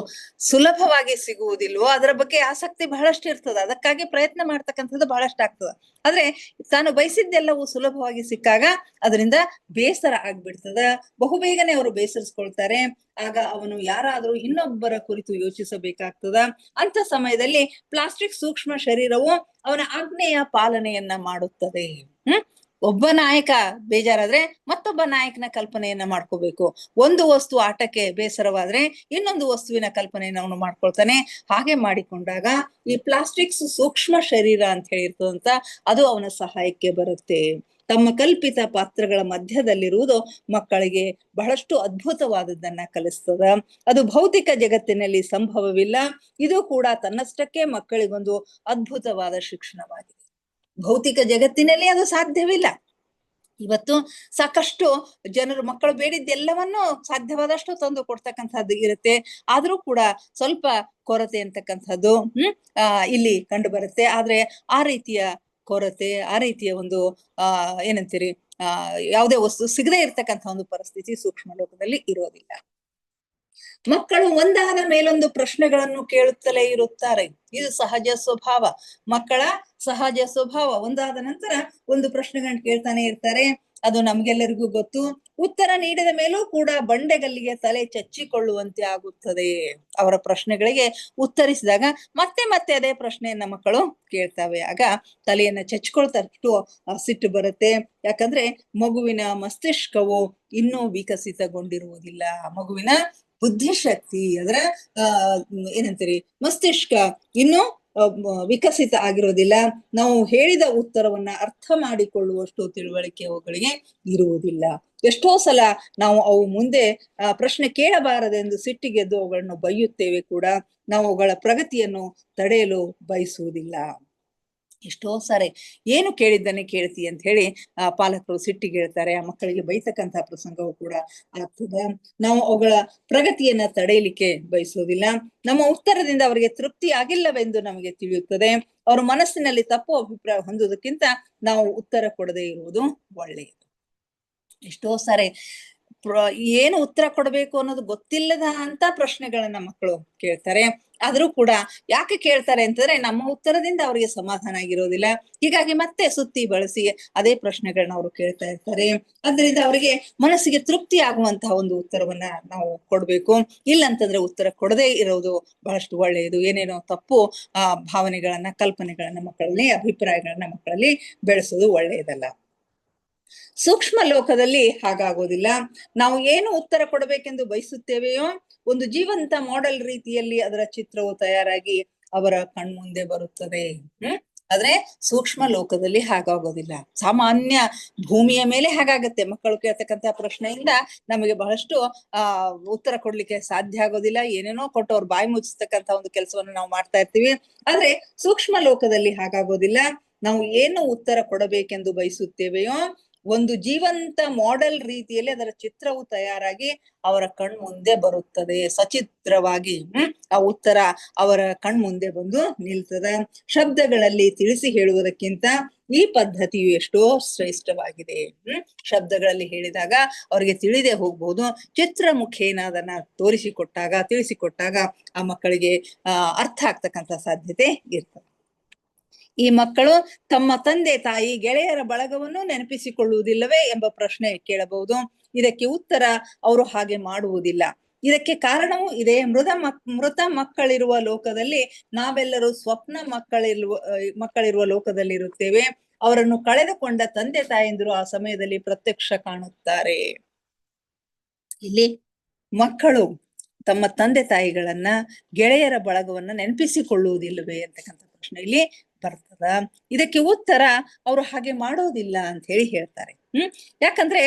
ಸುಲಭವಾಗಿ ಸಿಗುವುದಿಲ್ವೋ ಅದರ ಬಗ್ಗೆ ಆಸಕ್ತಿ ಬಹಳಷ್ಟು ಇರ್ತದ, ಅದಕ್ಕಾಗಿ ಪ್ರಯತ್ನ ಮಾಡ್ತಕ್ಕಂಥದ್ದು ಬಹಳಷ್ಟು ಆಗ್ತದ. ಆದ್ರೆ ತಾನು ಬಯಸಿದ್ದೆಲ್ಲವೂ ಸುಲಭವಾಗಿ ಸಿಕ್ಕಾಗ ಅದರಿಂದ ಬೇಸರ ಆಗ್ಬಿಡ್ತದ. ಬಹುಬೇಗನೆ ಅವರು ಬೇಸರಿಸ್ಕೊಳ್ತಾರೆ. ಆಗ ಅವನು ಯಾರಾದ್ರೂ ಇನ್ನೊಬ್ಬರ ಕುರಿತು ಯೋಚಿಸಬೇಕಾಗ್ತದ. ಅಂತ ಸಮಯದಲ್ಲಿ ಪ್ಲಾಸ್ಟಿಕ್ ಸೂಕ್ಷ್ಮ ಶರೀರವು ಅವನ ಆಜ್ಞೆಯ ಪಾಲನೆಯನ್ನ ಮಾಡುತ್ತದೆ. ಒಬ್ಬ ನಾಯಕ ಬೇಜಾರಾದ್ರೆ ಮತ್ತೊಬ್ಬ ನಾಯಕನ ಕಲ್ಪನೆಯನ್ನ ಮಾಡ್ಕೋಬೇಕು. ಒಂದು ವಸ್ತು ಆಟಕ್ಕೆ ಬೇಸರವಾದ್ರೆ ಇನ್ನೊಂದು ವಸ್ತುವಿನ ಕಲ್ಪನೆಯನ್ನ ಅವನು ಮಾಡ್ಕೊಳ್ತಾನೆ. ಹಾಗೆ ಮಾಡಿಕೊಂಡಾಗ ಈ ಪ್ಲಾಸ್ಟಿಕ್ಸ್ ಸೂಕ್ಷ್ಮ ಶರೀರ ಅಂತ ಹೇಳಿರ್ತದಂತ ಅದು ಅವನ ಸಹಾಯಕ್ಕೆ ಬರುತ್ತೆ. ತಮ್ಮ ಕಲ್ಪಿತ ಪಾತ್ರಗಳ ಮಧ್ಯದಲ್ಲಿರುವುದು ಮಕ್ಕಳಿಗೆ ಬಹಳಷ್ಟು ಅದ್ಭುತವಾದದ್ದನ್ನ ಕಲಿಸ್ತದ. ಅದು ಭೌತಿಕ ಜಗತ್ತಿನಲ್ಲಿ ಸಂಭವವಿಲ್ಲ. ಇದು ಕೂಡ ತನ್ನಷ್ಟಕ್ಕೆ ಮಕ್ಕಳಿಗೊಂದು ಅದ್ಭುತವಾದ ಶಿಕ್ಷಣವಾಗಿದೆ. ಭೌತಿಕ ಜಗತ್ತಿನಲ್ಲಿ ಅದು ಸಾಧ್ಯವಿಲ್ಲ. ಇವತ್ತು ಸಾಕಷ್ಟು ಜನರು ಮಕ್ಕಳು ಬೇಡಿದ್ದೆಲ್ಲವನ್ನು ಸಾಧ್ಯವಾದಷ್ಟು ತಂದು ಕೊಡ್ತಕ್ಕಂಥದ್ದು ಇರುತ್ತೆ. ಆದ್ರೂ ಕೂಡ ಸ್ವಲ್ಪ ಕೊರತೆ ಅಂತಕ್ಕಂಥದ್ದು ಇಲ್ಲಿ ಕಂಡು ಬರುತ್ತೆ. ಆದ್ರೆ ಆ ರೀತಿಯ ಕೊರತೆ, ಆ ರೀತಿಯ ಒಂದು ಏನಂತೀರಿ ಯಾವುದೇ ವಸ್ತು ಸಿಗದೆ ಇರ್ತಕ್ಕಂಥ ಒಂದು ಪರಿಸ್ಥಿತಿ ಸೂಕ್ಷ್ಮ ಲೋಕದಲ್ಲಿ ಇರೋದಿಲ್ಲ. ಮಕ್ಕಳು ಒಂದಾದ ಮೇಲೊಂದು ಪ್ರಶ್ನೆಗಳನ್ನು ಕೇಳುತ್ತಲೇ ಇರುತ್ತಾರೆ. ಇದು ಸಹಜ ಸ್ವಭಾವ, ಮಕ್ಕಳ ಸಹಜ ಸ್ವಭಾವ. ಒಂದಾದ ನಂತರ ಒಂದು ಪ್ರಶ್ನೆಗಳನ್ನ ಕೇಳ್ತಾನೆ ಇರ್ತಾರೆ. ಅದು ನಮ್ಗೆಲ್ಲರಿಗೂ ಗೊತ್ತು. ಉತ್ತರ ನೀಡಿದ ಮೇಲೂ ಕೂಡ ಬಂಡೆಗಲ್ಲಿಗೆ ತಲೆ ಚಚ್ಚಿಕೊಳ್ಳುವಂತೆ ಆಗುತ್ತದೆ. ಅವರ ಪ್ರಶ್ನೆಗಳಿಗೆ ಉತ್ತರಿಸಿದಾಗ ಮತ್ತೆ ಮತ್ತೆ ಅದೇ ಪ್ರಶ್ನೆಯನ್ನ ಮಕ್ಕಳು ಕೇಳ್ತವೆ. ಆಗ ತಲೆಯನ್ನ ಚಚ್ಕೊಳ್ತಷ್ಟು ಸಿಟ್ಟು ಬರುತ್ತೆ. ಯಾಕಂದ್ರೆ ಮಗುವಿನ ಮಸ್ತಿಷ್ಕವು ಇನ್ನೂ ವಿಕಸಿತಗೊಂಡಿರುವುದಿಲ್ಲ. ಮಗುವಿನ ಬುದ್ಧಿಶಕ್ತಿ, ಅದರ ಏನಂತೀರಿ ಮಸ್ತಿಷ್ಕ ಇನ್ನು ವಿಕಸಿತ ಆಗಿರೋದಿಲ್ಲ. ನಾವು ಹೇಳಿದ ಉತ್ತರವನ್ನ ಅರ್ಥ ಮಾಡಿಕೊಳ್ಳುವಷ್ಟು ತಿಳುವಳಿಕೆ ಅವುಗಳಿಗೆ ಇರುವುದಿಲ್ಲ. ಎಷ್ಟೋ ಸಲ ನಾವು ಅವು ಮುಂದೆ ಪ್ರಶ್ನೆ ಕೇಳಬಾರದೆಂದು ಸಿಟ್ಟಿಗೆದ್ದು ಅವುಗಳನ್ನು ಬೈಯುತ್ತೇವೆ ಕೂಡ. ನಾವು ಅವುಗಳ ಪ್ರಗತಿಯನ್ನು ತಡೆಯಲು ಬಯಸುವುದಿಲ್ಲ. ಎಷ್ಟೋ ಸಾರಿ ಏನು ಕೇಳಿದ್ದನ್ನೇ ಕೇಳ್ತಿ ಅಂತ ಹೇಳಿ ಪಾಲಕರು ಸಿಟ್ಟಿಗೆ ಹೇಳ್ತಾರೆ. ಆ ಮಕ್ಕಳಿಗೆ ಬೈತಕ್ಕಂತಹ ಪ್ರಸಂಗವು ಕೂಡ ಆಗ್ತದೆ. ನಾವು ಅವುಗಳ ಪ್ರಗತಿಯನ್ನ ತಡೆಯಲಿಕ್ಕೆ ಬಯಸೋದಿಲ್ಲ. ನಮ್ಮ ಉತ್ತರದಿಂದ ಅವರಿಗೆ ತೃಪ್ತಿ ಆಗಿಲ್ಲವೆಂದು ನಮಗೆ ತಿಳಿಯುತ್ತದೆ. ಅವ್ರ ಮನಸ್ಸಿನಲ್ಲಿ ತಪ್ಪು ಅಭಿಪ್ರಾಯ ಹೊಂದುವುದಕ್ಕಿಂತ ನಾವು ಉತ್ತರ ಕೊಡದೇ ಇರುವುದು ಒಳ್ಳೆಯದು. ಎಷ್ಟೋ ಸಾರಿ ಏನು ಉತ್ತರ ಕೊಡಬೇಕು ಅನ್ನೋದು ಗೊತ್ತಿಲ್ಲದ ಅಂತ ಪ್ರಶ್ನೆಗಳನ್ನ ಮಕ್ಕಳು ಕೇಳ್ತಾರೆ. ಆದ್ರೂ ಕೂಡ ಯಾಕೆ ಕೇಳ್ತಾರೆ ಅಂತಂದ್ರೆ ನಮ್ಮ ಉತ್ತರದಿಂದ ಅವರಿಗೆ ಸಮಾಧಾನ ಆಗಿರೋದಿಲ್ಲ. ಹೀಗಾಗಿ ಮತ್ತೆ ಸುತ್ತಿ ಬಳಸಿ ಅದೇ ಪ್ರಶ್ನೆಗಳನ್ನ ಅವರು ಕೇಳ್ತಾ ಇರ್ತಾರೆ. ಅದರಿಂದ ಅವರಿಗೆ ಮನಸ್ಸಿಗೆ ತೃಪ್ತಿ ಆಗುವಂತಹ ಒಂದು ಉತ್ತರವನ್ನ ನಾವು ಕೊಡ್ಬೇಕು. ಇಲ್ಲಂತಂದ್ರೆ ಉತ್ತರ ಕೊಡದೇ ಇರೋದು ಬಹಳಷ್ಟು ಒಳ್ಳೆಯದು. ಏನೇನೋ ತಪ್ಪು ಭಾವನೆಗಳನ್ನ, ಕಲ್ಪನೆಗಳನ್ನ ಮಕ್ಕಳಲ್ಲಿ, ಅಭಿಪ್ರಾಯಗಳನ್ನ ಮಕ್ಕಳಲ್ಲಿ ಬೆಳೆಸೋದು ಒಳ್ಳೆಯದಲ್ಲ. ಸೂಕ್ಷ್ಮ ಲೋಕದಲ್ಲಿ ಹಾಗಾಗೋದಿಲ್ಲ. ನಾವು ಏನು ಉತ್ತರ ಕೊಡಬೇಕೆಂದು ಬಯಸುತ್ತೇವೆಯೋ ಒಂದು ಜೀವಂತ ಮಾಡೆಲ್ ರೀತಿಯಲ್ಲಿ ಅದರ ಚಿತ್ರವು ತಯಾರಾಗಿ ಅವರ ಕಣ್ಮುಂದೆ ಬರುತ್ತದೆ. ಆದ್ರೆ ಸೂಕ್ಷ್ಮ ಲೋಕದಲ್ಲಿ ಹಾಗಾಗೋದಿಲ್ಲ. ಸಾಮಾನ್ಯ ಭೂಮಿಯ ಮೇಲೆ ಹಾಗಾಗತ್ತೆ. ಮಕ್ಕಳು ಕೇಳ್ತಕ್ಕಂಥ ಪ್ರಶ್ನೆಯಿಂದ ನಮಗೆ ಬಹಳಷ್ಟು ಉತ್ತರ ಕೊಡ್ಲಿಕ್ಕೆ ಸಾಧ್ಯ ಆಗೋದಿಲ್ಲ. ಏನೇನೋ ಕೊಟ್ಟು ಅವ್ರ ಬಾಯಿ ಮುಚ್ಚಿಸ್ತಕ್ಕಂಥ ಒಂದು ಕೆಲಸವನ್ನು ನಾವು ಮಾಡ್ತಾ ಇರ್ತೀವಿ. ಆದ್ರೆ ಸೂಕ್ಷ್ಮ ಲೋಕದಲ್ಲಿ ಹಾಗಾಗೋದಿಲ್ಲ. ನಾವು ಏನು ಉತ್ತರ ಕೊಡಬೇಕೆಂದು ಬಯಸುತ್ತೇವೆಯೋ ಒಂದು ಜೀವಂತ ಮಾಡೆಲ್ ರೀತಿಯಲ್ಲಿ ಅದರ ಚಿತ್ರವು ತಯಾರಾಗಿ ಅವರ ಕಣ್ಮುಂದೆ ಬರುತ್ತದೆ. ಸಚಿತ್ರವಾಗಿ ಆ ಉತ್ತರ ಅವರ ಕಣ್ಮುಂದೆ ಬಂದು ನಿಲ್ತದೆ. ಶಬ್ದಗಳಲ್ಲಿ ತಿಳಿಸಿ ಹೇಳುವುದಕ್ಕಿಂತ ಈ ಪದ್ಧತಿಯು ಎಷ್ಟೋ ಶ್ರೇಷ್ಠವಾಗಿದೆ. ಶಬ್ದಗಳಲ್ಲಿ ಹೇಳಿದಾಗ ಅವರಿಗೆ ತಿಳಿದೇ ಹೋಗ್ಬಹುದು. ಚಿತ್ರ ಮುಖೇನ ಅದನ್ನ ತಿಳಿಸಿಕೊಟ್ಟಾಗ ಆ ಮಕ್ಕಳಿಗೆ ಅರ್ಥ ಆಗ್ತಕ್ಕಂಥ ಸಾಧ್ಯತೆ ಇರ್ತದೆ. ಈ ಮಕ್ಕಳು ತಮ್ಮ ತಂದೆ ತಾಯಿ ಗೆಳೆಯರ ಬಳಗವನ್ನು ನೆನಪಿಸಿಕೊಳ್ಳುವುದಿಲ್ಲವೇ ಎಂಬ ಪ್ರಶ್ನೆ ಕೇಳಬಹುದು. ಇದಕ್ಕೆ ಉತ್ತರ ಅವರು ಹಾಗೆ ಮಾಡುವುದಿಲ್ಲ. ಇದಕ್ಕೆ ಕಾರಣವೂ ಇದೆ. ಮೃತ ಮಕ್ಕಳಿರುವ ಲೋಕದಲ್ಲಿ ನಾವೆಲ್ಲರೂ ಸ್ವಪ್ನ ಮಕ್ಕಳಿರುವ ಲೋಕದಲ್ಲಿ ಇರುತ್ತೇವೆ. ಅವರನ್ನು ಕಳೆದುಕೊಂಡ ತಂದೆ ತಾಯಂದಿರು ಆ ಸಮಯದಲ್ಲಿ ಪ್ರತ್ಯಕ್ಷ ಕಾಣುತ್ತಾರೆ. ಇಲ್ಲಿ ಮಕ್ಕಳು ತಮ್ಮ ತಂದೆ ತಾಯಿಗಳನ್ನ, ಗೆಳೆಯರ ಬಳಗವನ್ನ ನೆನಪಿಸಿಕೊಳ್ಳುವುದಿಲ್ಲವೇ ಅಂತಕ್ಕಂಥ ಪ್ರಶ್ನೆ ಇಲ್ಲಿ ಬರ್ತದ. ಇದಕ್ಕೆ ಉತ್ತರ ಅವರು ಹಾಗೆ ಮಾಡೋದಿಲ್ಲ ಅಂತ ಹೇಳಿ ಹೇಳ್ತಾರೆ. ಯಾಕಂದ್ರೆ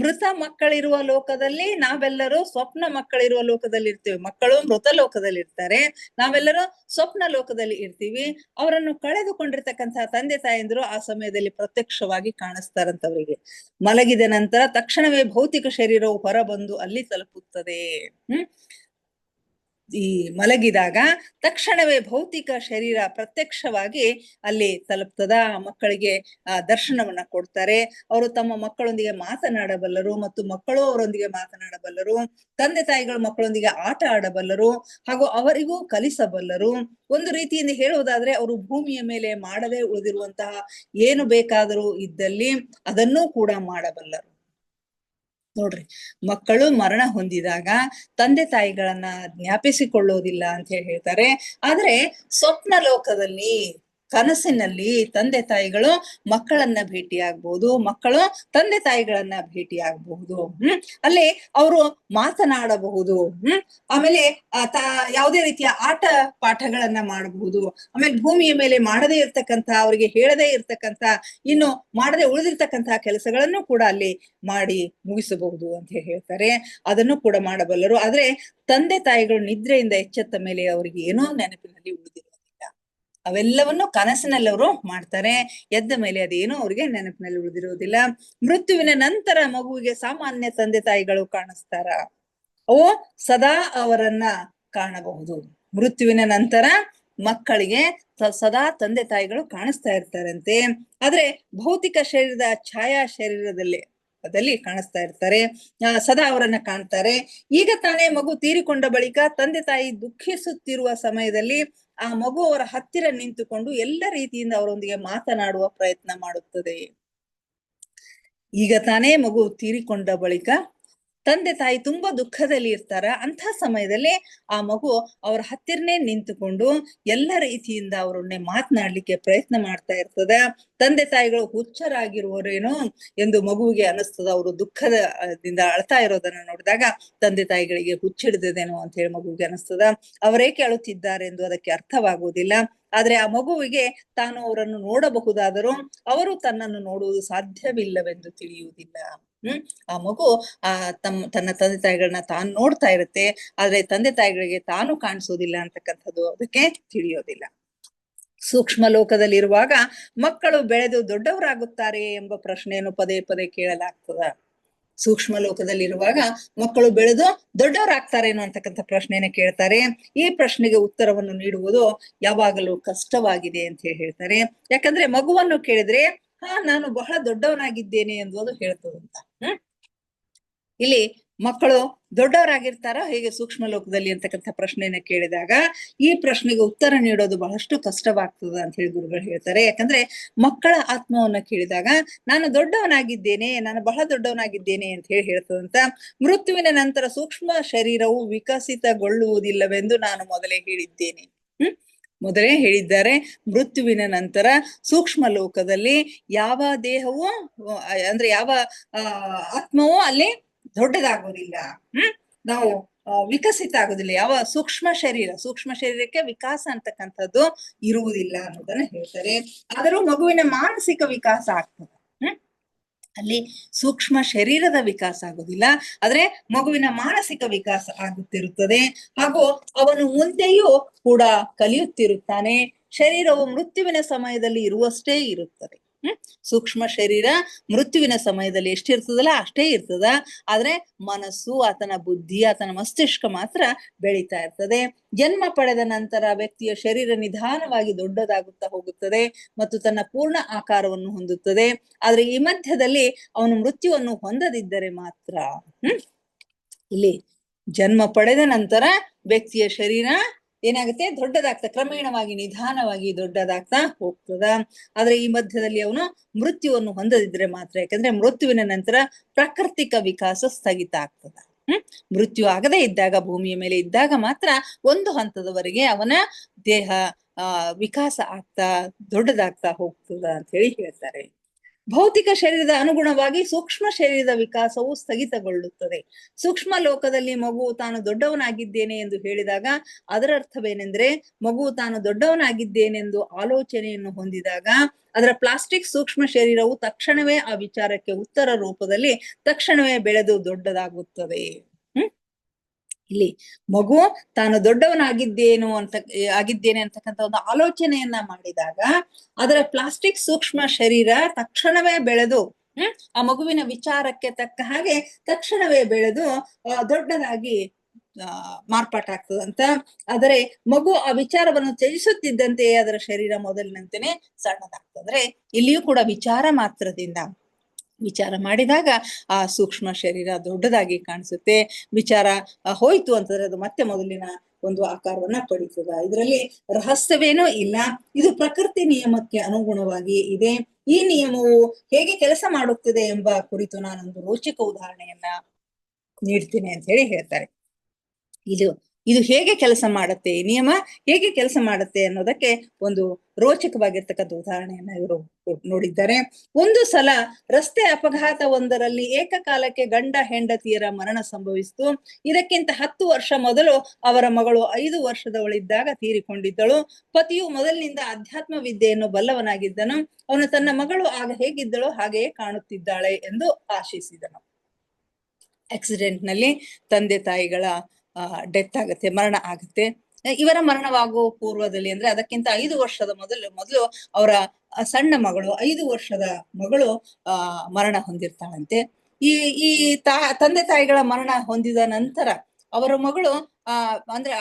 ಮೃತ ಮಕ್ಕಳಿರುವ ಲೋಕದಲ್ಲಿ ನಾವೆಲ್ಲರೂ ಸ್ವಪ್ನ ಮಕ್ಕಳಿರುವ ಲೋಕದಲ್ಲಿ ಇರ್ತೇವೆ. ಮಕ್ಕಳು ಮೃತ ಲೋಕದಲ್ಲಿ ಇರ್ತಾರೆ, ನಾವೆಲ್ಲರೂ ಸ್ವಪ್ನ ಲೋಕದಲ್ಲಿ ಇರ್ತೀವಿ. ಅವರನ್ನು ಕಳೆದುಕೊಂಡಿರ್ತಕ್ಕಂತಹ ತಂದೆ ತಾಯಂದಿರು ಆ ಸಮಯದಲ್ಲಿ ಪ್ರತ್ಯಕ್ಷವಾಗಿ ಕಾಣಿಸ್ತಾರಂತವರಿಗೆ. ಮಲಗಿದ ನಂತರ ತಕ್ಷಣವೇ ಭೌತಿಕ ಶರೀರವು ಹೊರಬಂದು ಅಲ್ಲಿ ತಲುಪುತ್ತದೆ. ಈ ಮಲಗಿದಾಗ ತಕ್ಷಣವೇ ಭೌತಿಕ ಶರೀರ ಪ್ರತ್ಯಕ್ಷವಾಗಿ ಅಲ್ಲಿ ತಲುಪ್ತದ. ಮಕ್ಕಳಿಗೆ ದರ್ಶನವನ್ನ ಕೊಡ್ತಾರೆ. ಅವರು ತಮ್ಮ ಮಕ್ಕಳೊಂದಿಗೆ ಮಾತನಾಡಬಲ್ಲರು ಮತ್ತು ಮಕ್ಕಳು ಅವರೊಂದಿಗೆ ಮಾತನಾಡಬಲ್ಲರು. ತಂದೆ ತಾಯಿಗಳು ಮಕ್ಕಳೊಂದಿಗೆ ಆಟ ಆಡಬಲ್ಲರು ಹಾಗೂ ಅವರಿಗೂ ಕಲಿಸಬಲ್ಲರು. ಒಂದು ರೀತಿಯಿಂದ ಹೇಳುವುದಾದ್ರೆ ಅವರು ಭೂಮಿಯ ಮೇಲೆ ಮಾಡದೆ ಉಳಿದಿರುವಂತಹ ಏನು ಬೇಕಾದರೂ ಇದ್ದಲ್ಲಿ ಅದನ್ನೂ ಕೂಡ ಮಾಡಬಲ್ಲರು. ನೋಡ್ರಿ, ಮಕ್ಕಳು ಮರಣ ಹೊಂದಿದಾಗ ತಂದೆ ತಾಯಿಗಳನ್ನ ಜ್ಞಾಪಿಸಿಕೊಳ್ಳೋದಿಲ್ಲ ಅಂತ ಹೇಳ್ತಾರೆ. ಆದ್ರೆ ಸ್ವಪ್ನ ಲೋಕದಲ್ಲಿ ಕನಸಿನಲ್ಲಿ ತಂದೆ ತಾಯಿಗಳು ಮಕ್ಕಳನ್ನ ಭೇಟಿಯಾಗಬಹುದು, ಮಕ್ಕಳು ತಂದೆ ತಾಯಿಗಳನ್ನ ಭೇಟಿಯಾಗಬಹುದು. ಅಲ್ಲಿ ಅವರು ಮಾತನಾಡಬಹುದು. ಆಮೇಲೆ ಯಾವುದೇ ರೀತಿಯ ಆಟ ಪಾಠಗಳನ್ನ ಮಾಡಬಹುದು. ಆಮೇಲೆ ಭೂಮಿಯ ಮೇಲೆ ಮಾಡದೇ ಇರ್ತಕ್ಕಂಥ, ಅವರಿಗೆ ಹೇಳದೇ ಇರ್ತಕ್ಕಂಥ, ಇನ್ನು ಮಾಡದೆ ಉಳಿದಿರ್ತಕ್ಕಂತಹ ಕೆಲಸಗಳನ್ನು ಕೂಡ ಅಲ್ಲಿ ಮಾಡಿ ಮುಗಿಸಬಹುದು ಅಂತ ಹೇಳ್ತಾರೆ. ಅದನ್ನು ಕೂಡ ಮಾಡಬಲ್ಲರು. ಆದ್ರೆ ತಂದೆ ತಾಯಿಗಳು ನಿದ್ರೆಯಿಂದ ಎಚ್ಚೆತ್ತ ಮೇಲೆ ಅವರಿಗೆ ಏನೋ ನೆನಪಿನಲ್ಲಿ ಉಳಿದಿರೋದಿಲ್ಲ. ಅವೆಲ್ಲವನ್ನು ಕನಸಿನಲ್ಲಿ ಅವರು ಮಾಡ್ತಾರೆ. ಎದ್ದ ಮೇಲೆ ಅದೇನೋ ಅವ್ರಿಗೆ ನೆನಪಿನಲ್ಲಿ ಉಳಿದಿರೋದಿಲ್ಲ. ಮೃತ್ಯುವಿನ ನಂತರ ಮಗುವಿಗೆ ಸಾಮಾನ್ಯ ತಂದೆ ತಾಯಿಗಳು ಕಾಣಿಸ್ತಾರ. ಅವು ಸದಾ ಅವರನ್ನ ಕಾಣಬಹುದು. ಮೃತ್ಯುವಿನ ನಂತರ ಮಕ್ಕಳಿಗೆ ಸದಾ ತಂದೆ ತಾಯಿಗಳು ಕಾಣಿಸ್ತಾ ಇರ್ತಾರಂತೆ. ಆದ್ರೆ ಭೌತಿಕ ಶರೀರದ ಛಾಯಾ ಶರೀರದಲ್ಲಿ ಕಾಣಿಸ್ತಾ ಇರ್ತಾರೆ, ಸದಾ ಅವರನ್ನ ಕಾಣ್ತಾರೆ. ಈಗ ತಾನೇ ಮಗು ತೀರಿಕೊಂಡ ಬಳಿಕ ತಂದೆ ತಾಯಿ ದುಃಖಿಸುತ್ತಿರುವ ಸಮಯದಲ್ಲಿ ಆ ಮಗು ಅವರ ಹತ್ತಿರ ನಿಂತುಕೊಂಡು ಎಲ್ಲ ರೀತಿಯಿಂದ ಅವರೊಂದಿಗೆ ಮಾತನಾಡುವ ಪ್ರಯತ್ನ ಮಾಡುತ್ತದೆ. ಈಗ ತಾನೇ ಮಗು ತೀರಿಕೊಂಡ ಬಳಿಕ ತಂದೆ ತಾಯಿ ತುಂಬಾ ದುಃಖದಲ್ಲಿ ಇರ್ತಾರ. ಅಂಥ ಸಮಯದಲ್ಲಿ ಆ ಮಗು ಅವರ ಹತ್ತಿರನೇ ನಿಂತುಕೊಂಡು ಎಲ್ಲ ರೀತಿಯಿಂದ ಅವರನ್ನೇ ಮಾತನಾಡ್ಲಿಕ್ಕೆ ಪ್ರಯತ್ನ ಮಾಡ್ತಾ ಇರ್ತದ. ತಂದೆ ತಾಯಿಗಳು ಹುಚ್ಚರಾಗಿರುವರೇನೋ ಎಂದು ಮಗುವಿಗೆ ಅನಿಸ್ತದ. ಅವರು ದುಃಖದಿಂದ ಅಳ್ತಾ ಇರೋದನ್ನ ನೋಡಿದಾಗ ತಂದೆ ತಾಯಿಗಳಿಗೆ ಹುಚ್ಚಿಡಿದೇನೋ ಅಂತ ಹೇಳಿ ಮಗುವಿಗೆ ಅನಿಸ್ತದ. ಅವರೇಕೆ ಅಳುತ್ತಿದ್ದಾರೆ ಎಂದು ಅದಕ್ಕೆ ಅರ್ಥವಾಗುವುದಿಲ್ಲ. ಆದ್ರೆ ಆ ಮಗುವಿಗೆ ತಾನು ಅವರನ್ನು ನೋಡಬಹುದಾದರೂ ಅವರು ತನ್ನನ್ನು ನೋಡುವುದು ಸಾಧ್ಯವಿಲ್ಲವೆಂದು ತಿಳಿಯುವುದಿಲ್ಲ. ಆ ಮಗು ತನ್ನ ತಂದೆ ತಾಯಿಗಳನ್ನ ತಾನು ನೋಡ್ತಾ ಇರುತ್ತೆ. ಆದ್ರೆ ತಂದೆ ತಾಯಿಗಳಿಗೆ ತಾನು ಕಾಣಿಸೋದಿಲ್ಲ ಅಂತಕ್ಕಂಥದ್ದು ಅದಕ್ಕೆ ತಿಳಿಯೋದಿಲ್ಲ. ಸೂಕ್ಷ್ಮ ಲೋಕದಲ್ಲಿರುವಾಗ ಮಕ್ಕಳು ಬೆಳೆದು ದೊಡ್ಡವರಾಗುತ್ತಾರೆ ಎಂಬ ಪ್ರಶ್ನೆಯನ್ನು ಪದೇ ಪದೇ ಕೇಳಲಾಗ್ತದ. ಸೂಕ್ಷ್ಮ ಲೋಕದಲ್ಲಿರುವಾಗ ಮಕ್ಕಳು ಬೆಳೆದು ದೊಡ್ಡವರಾಗ್ತಾರೇನೋ ಅಂತಕ್ಕಂಥ ಪ್ರಶ್ನೆಯನ್ನ ಕೇಳ್ತಾರೆ. ಈ ಪ್ರಶ್ನೆಗೆ ಉತ್ತರವನ್ನು ನೀಡುವುದು ಯಾವಾಗಲೂ ಕಷ್ಟವಾಗಿದೆ ಅಂತ ಹೇಳ್ತಾರೆ. ಯಾಕಂದ್ರೆ ಮಗುವನ್ನು ಕೇಳಿದ್ರೆ ನಾನು ಬಹಳ ದೊಡ್ಡವನಾಗಿದ್ದೇನೆ ಎಂದು ಅದು ಹೇಳ್ತದಂತ. ಇಲ್ಲಿ ಮಕ್ಕಳು ದೊಡ್ಡವರಾಗಿರ್ತಾರ ಹೇಗೆ ಸೂಕ್ಷ್ಮ ಲೋಕದಲ್ಲಿ ಅಂತಕ್ಕಂಥ ಪ್ರಶ್ನೆಯನ್ನ ಕೇಳಿದಾಗ ಈ ಪ್ರಶ್ನೆಗೆ ಉತ್ತರ ನೀಡೋದು ಬಹಳಷ್ಟು ಕಷ್ಟವಾಗ್ತದ ಅಂತ ಹೇಳಿ ಗುರುಗಳು ಹೇಳ್ತಾರೆ. ಯಾಕಂದ್ರೆ ಮಕ್ಕಳ ಆತ್ಮವನ್ನ ಕೇಳಿದಾಗ ನಾನು ದೊಡ್ಡವನಾಗಿದ್ದೇನೆ, ನಾನು ಬಹಳ ದೊಡ್ಡವನಾಗಿದ್ದೇನೆ ಅಂತ ಹೇಳಿ ಹೇಳ್ತದಂತ. ಮೃತ್ಯುವಿನ ನಂತರ ಸೂಕ್ಷ್ಮ ಶರೀರವು ವಿಕಸಿತಗೊಳ್ಳುವುದಿಲ್ಲವೆಂದು ನಾನು ಮೊದಲೇ ಹೇಳಿದ್ದಾರೆ. ಮೃತ್ಯುವಿನ ನಂತರ ಸೂಕ್ಷ್ಮ ಲೋಕದಲ್ಲಿ ಯಾವ ದೇಹವು ಅಂದ್ರೆ ಯಾವ ಆತ್ಮವೂ ಅಲ್ಲಿ ದೊಡ್ಡದಾಗೋದಿಲ್ಲ. ನಾವು ವಿಕಸಿತ ಆಗೋದಿಲ್ಲ. ಯಾವ ಸೂಕ್ಷ್ಮ ಶರೀರಕ್ಕೆ ವಿಕಾಸ ಅಂತಕ್ಕಂಥದ್ದು ಇರುವುದಿಲ್ಲ ಅನ್ನೋದನ್ನ ಹೇಳ್ತಾರೆ. ಆದರೂ ಮಗುವಿನ ಮಾನಸಿಕ ವಿಕಾಸ ಆಗ್ತದೆ. ಅಲ್ಲಿ ಸೂಕ್ಷ್ಮ ಶರೀರದ ವಿಕಾಸ ಆಗುದಿಲ್ಲ, ಆದ್ರೆ ಮಗುವಿನ ಮಾನಸಿಕ ವಿಕಾಸ ಆಗುತ್ತಿರುತ್ತದೆ. ಹಾಗೂ ಅವನು ಮುಂದೆಯೂ ಕೂಡ ಕಲಿಯುತ್ತಿರುತ್ತಾನೆ. ಶರೀರವು ಮೃತ್ಯುವಿನ ಸಮಯದಲ್ಲಿ ಇರುವಷ್ಟೇ ಇರುತ್ತದೆ. ಸೂಕ್ಷ್ಮ ಶರೀರ ಮೃತ್ಯುವಿನ ಸಮಯದಲ್ಲಿ ಎಷ್ಟಿರ್ತದಲ್ಲ ಅಷ್ಟೇ ಇರ್ತದ. ಆದ್ರೆ ಮನಸ್ಸು, ಆತನ ಬುದ್ಧಿ, ಆತನ ಮಸ್ತಿಷ್ಕ ಮಾತ್ರ ಬೆಳೀತಾ ಇರ್ತದೆ. ಜನ್ಮ ಪಡೆದ ನಂತರ ವ್ಯಕ್ತಿಯ ಶರೀರ ನಿಧಾನವಾಗಿ ದೊಡ್ಡದಾಗುತ್ತಾ ಹೋಗುತ್ತದೆ ಮತ್ತು ತನ್ನ ಪೂರ್ಣ ಆಕಾರವನ್ನು ಹೊಂದುತ್ತದೆ. ಆದ್ರೆ ಈ ಮಧ್ಯದಲ್ಲಿ ಅವನು ಮೃತ್ಯುವನ್ನು ಹೊಂದದಿದ್ದರೆ ಮಾತ್ರ ಇಲ್ಲಿ ಜನ್ಮ ಪಡೆದ ನಂತರ ವ್ಯಕ್ತಿಯ ಶರೀರ ಏನಾಗುತ್ತೆ, ದೊಡ್ಡದಾಗ್ತಾ, ಕ್ರಮೇಣವಾಗಿ ನಿಧಾನವಾಗಿ ದೊಡ್ಡದಾಗ್ತಾ ಹೋಗ್ತದ. ಆದ್ರೆ ಈ ಮಧ್ಯದಲ್ಲಿ ಅವನು ಮೃತ್ಯುವನ್ನು ಹೊಂದದಿದ್ರೆ ಮಾತ್ರ, ಯಾಕಂದ್ರೆ ಮೃತ್ಯುವಿನ ನಂತರ ಪ್ರಾಕೃತಿಕ ವಿಕಾಸ ಸ್ಥಗಿತ ಆಗ್ತದ. ಮೃತ್ಯು ಆಗದೆ ಇದ್ದಾಗ, ಭೂಮಿಯ ಮೇಲೆ ಇದ್ದಾಗ ಮಾತ್ರ ಒಂದು ಹಂತದವರೆಗೆ ಅವನ ದೇಹ ವಿಕಾಸ ಆಗ್ತಾ ದೊಡ್ಡದಾಗ್ತಾ ಹೋಗ್ತದ ಅಂತ ಹೇಳಿ ಹೇಳ್ತಾರೆ. ಭೌತಿಕ ಶರೀರದ ಅನುಗುಣವಾಗಿ ಸೂಕ್ಷ್ಮ ಶರೀರದ ವಿಕಾಸವು ಸ್ಥಗಿತಗೊಳ್ಳುತ್ತದೆ. ಸೂಕ್ಷ್ಮ ಲೋಕದಲ್ಲಿ ಮಗು ತಾನು ದೊಡ್ಡವನಾಗಿದ್ದೇನೆ ಎಂದು ಹೇಳಿದಾಗ ಅದರ ಅರ್ಥವೇನೆಂದ್ರೆ, ಮಗು ತಾನು ದೊಡ್ಡವನಾಗಿದ್ದೇನೆಂದು ಆಲೋಚನೆಯನ್ನು ಹೊಂದಿದಾಗ ಅದರ ಪ್ಲಾಸ್ಟಿಕ್ ಸೂಕ್ಷ್ಮ ಶರೀರವು ತಕ್ಷಣವೇ ಆ ವಿಚಾರಕ್ಕೆ ಉತ್ತರ ರೂಪದಲ್ಲಿ ತಕ್ಷಣವೇ ಬೆಳೆದು ದೊಡ್ಡದಾಗುತ್ತದೆ. ಇಲ್ಲಿ ಮಗು ತಾನು ಆಗಿದ್ದೇನೆ ಅಂತಕ್ಕಂಥ ಒಂದು ಆಲೋಚನೆಯನ್ನ ಮಾಡಿದಾಗ ಅದರ ಪ್ಲಾಸ್ಟಿಕ್ ಸೂಕ್ಷ್ಮ ಶರೀರ ತಕ್ಷಣವೇ ಬೆಳೆದು ಆ ಮಗುವಿನ ವಿಚಾರಕ್ಕೆ ತಕ್ಕ ಹಾಗೆ ತಕ್ಷಣವೇ ಬೆಳೆದು ದೊಡ್ಡದಾಗಿ ಮಾರ್ಪಾಟಾಗ್ತದಂತ. ಆದರೆ ಮಗು ಆ ವಿಚಾರವನ್ನು ತ್ಯಜಿಸುತ್ತಿದ್ದಂತೆಯೇ ಅದರ ಶರೀರ ಮೊದಲಿನಂತೆನೆ ಸಣ್ಣದಾಗ್ತದೆ. ಇಲ್ಲಿಯೂ ಕೂಡ ವಿಚಾರ ಮಾತ್ರದಿಂದ ವಿಚಾರ ಮಾಡಿದಾಗ ಆ ಸೂಕ್ಷ್ಮ ಶರೀರ ದೊಡ್ಡದಾಗಿ ಕಾಣಿಸುತ್ತೆ. ವಿಚಾರ ಹೋಯ್ತು ಅಂತಂದ್ರೆ ಅದು ಮತ್ತೆ ಮೊದಲಿನ ಒಂದು ಆಕಾರವನ್ನ ಪಡೀತದ. ಇದರಲ್ಲಿ ರಹಸ್ಯವೇನೂ ಇಲ್ಲ. ಇದು ಪ್ರಕೃತಿ ನಿಯಮಕ್ಕೆ ಅನುಗುಣವಾಗಿ ಇದೆ. ಈ ನಿಯಮವು ಹೇಗೆ ಕೆಲಸ ಮಾಡುತ್ತದೆ ಎಂಬ ಕುರಿತು ನಾನೊಂದು ರೋಚಕ ಉದಾಹರಣೆಯನ್ನ ನೀಡ್ತೀನಿ ಅಂತ ಹೇಳಿ ಹೇಳ್ತಾರೆ. ಇದು ಇದು ಹೇಗೆ ಕೆಲಸ ಮಾಡುತ್ತೆ, ಈ ನಿಯಮ ಹೇಗೆ ಕೆಲಸ ಮಾಡುತ್ತೆ ಅನ್ನೋದಕ್ಕೆ ಒಂದು ರೋಚಕವಾಗಿರ್ತಕ್ಕಂಥ ಉದಾಹರಣೆಯನ್ನ ಇವರು ನೋಡಿದ್ದಾರೆ. ಒಂದು ಸಲ ರಸ್ತೆ ಅಪಘಾತ ಒಂದರಲ್ಲಿ ಏಕಕಾಲಕ್ಕೆ ಗಂಡ ಹೆಂಡತಿಯರ ಮರಣ ಸಂಭವಿಸಿತು. ಇದಕ್ಕಿಂತ 10 ವರ್ಷ ಮೊದಲು ಅವರ ಮಗಳು 5 ವರ್ಷದವಳಿದ್ದಾಗ ತೀರಿಕೊಂಡಿದ್ದಳು. ಪತಿಯು ಮೊದಲಿನಿಂದ ಅಧ್ಯಾತ್ಮ ವಿದ್ಯೆಯನ್ನು ಬಲ್ಲವನಾಗಿದ್ದನು. ಅವನು ತನ್ನ ಮಗಳು ಆಗ ಹೇಗಿದ್ದಳು ಹಾಗೆಯೇ ಕಾಣುತ್ತಿದ್ದಾಳೆ ಎಂದು ಆಶಿಸಿದನು. ಆಕ್ಸಿಡೆಂಟ್ ನಲ್ಲಿ ತಂದೆ ತಾಯಿಗಳ ಡೆತ್ ಆಗುತ್ತೆ, ಮರಣ ಆಗುತ್ತೆ. ಇವರ ಮರಣವಾಗುವ ಪೂರ್ವದಲ್ಲಿ ಅಂದ್ರೆ ಅದಕ್ಕಿಂತ 5 ವರ್ಷದ ಮೊದಲು ಅವರ ಸಣ್ಣ ಮಗಳು 5 ವರ್ಷದ ಮಗಳು ಮರಣ ಹೊಂದಿರ್ತಾಳಂತೆ. ಈ ಈ ತಂದೆ ತಾಯಿಗಳ ಮರಣ ಹೊಂದಿದ ನಂತರ ಅವರ ಮಗಳು ಅಂದ್ರೆ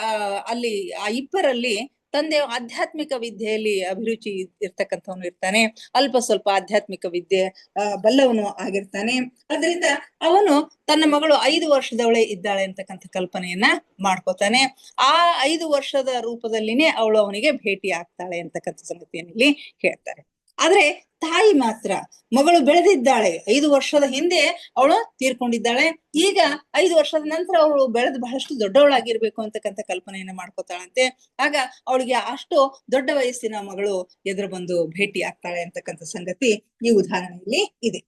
ಅಲ್ಲಿ ಆ ಇಬ್ಬರಲ್ಲಿ ತಂದೆ ಆಧ್ಯಾತ್ಮಿಕ ವಿದ್ಯೆಯಲ್ಲಿ ಅಭಿರುಚಿ ಇರ್ತಕ್ಕಂಥವನು ಇರ್ತಾನೆ, ಅಲ್ಪ ಸ್ವಲ್ಪ ಆಧ್ಯಾತ್ಮಿಕ ವಿದ್ಯೆ ಬಲ್ಲವನು ಆಗಿರ್ತಾನೆ. ಅದರಿಂದ ಅವನು ತನ್ನ ಮಗಳು 5 ವರ್ಷದವಳೇ ಇದ್ದಾಳೆ ಅಂತಕ್ಕಂಥ ಕಲ್ಪನೆಯನ್ನ ಮಾಡ್ಕೋತಾನೆ. ಆ 5 ವರ್ಷದ ರೂಪದಲ್ಲಿನೇ ಅವಳು ಅವನಿಗೆ ಭೇಟಿ ಆಗ್ತಾಳೆ ಅಂತಕ್ಕಂಥ ಸಂಗತಿಯನ್ನು ಇಲ್ಲಿ ಹೇಳ್ತಾರೆ. ಆದ್ರೆ ತಾಯಿ ಮಾತ್ರ ಮಗಳು ಬೆಳೆದಿದ್ದಾಳೆ, 5 ವರ್ಷದ ಹಿಂದೆ ಅವಳು ತೀರ್ಕೊಂಡಿದ್ದಾಳೆ, ಈಗ 5 ವರ್ಷದ ನಂತರ ಅವಳು ಬೆಳೆದು ಬಹಳಷ್ಟು ದೊಡ್ಡವಳಾಗಿರ್ಬೇಕು ಅಂತಕ್ಕಂಥ ಕಲ್ಪನೆಯನ್ನ ಮಾಡ್ಕೋತಾಳಂತೆ. ಆಗ ಅವಳಿಗೆ ಅಷ್ಟು ದೊಡ್ಡ ವಯಸ್ಸಿನ ಮಗಳು ಎದುರು ಬಂದು ಭೇಟಿ ಆಗ್ತಾಳೆ ಅಂತಕ್ಕಂಥ ಸಂಗತಿ ಈ ಉದಾಹರಣೆಯಲ್ಲಿ ಇದೆ.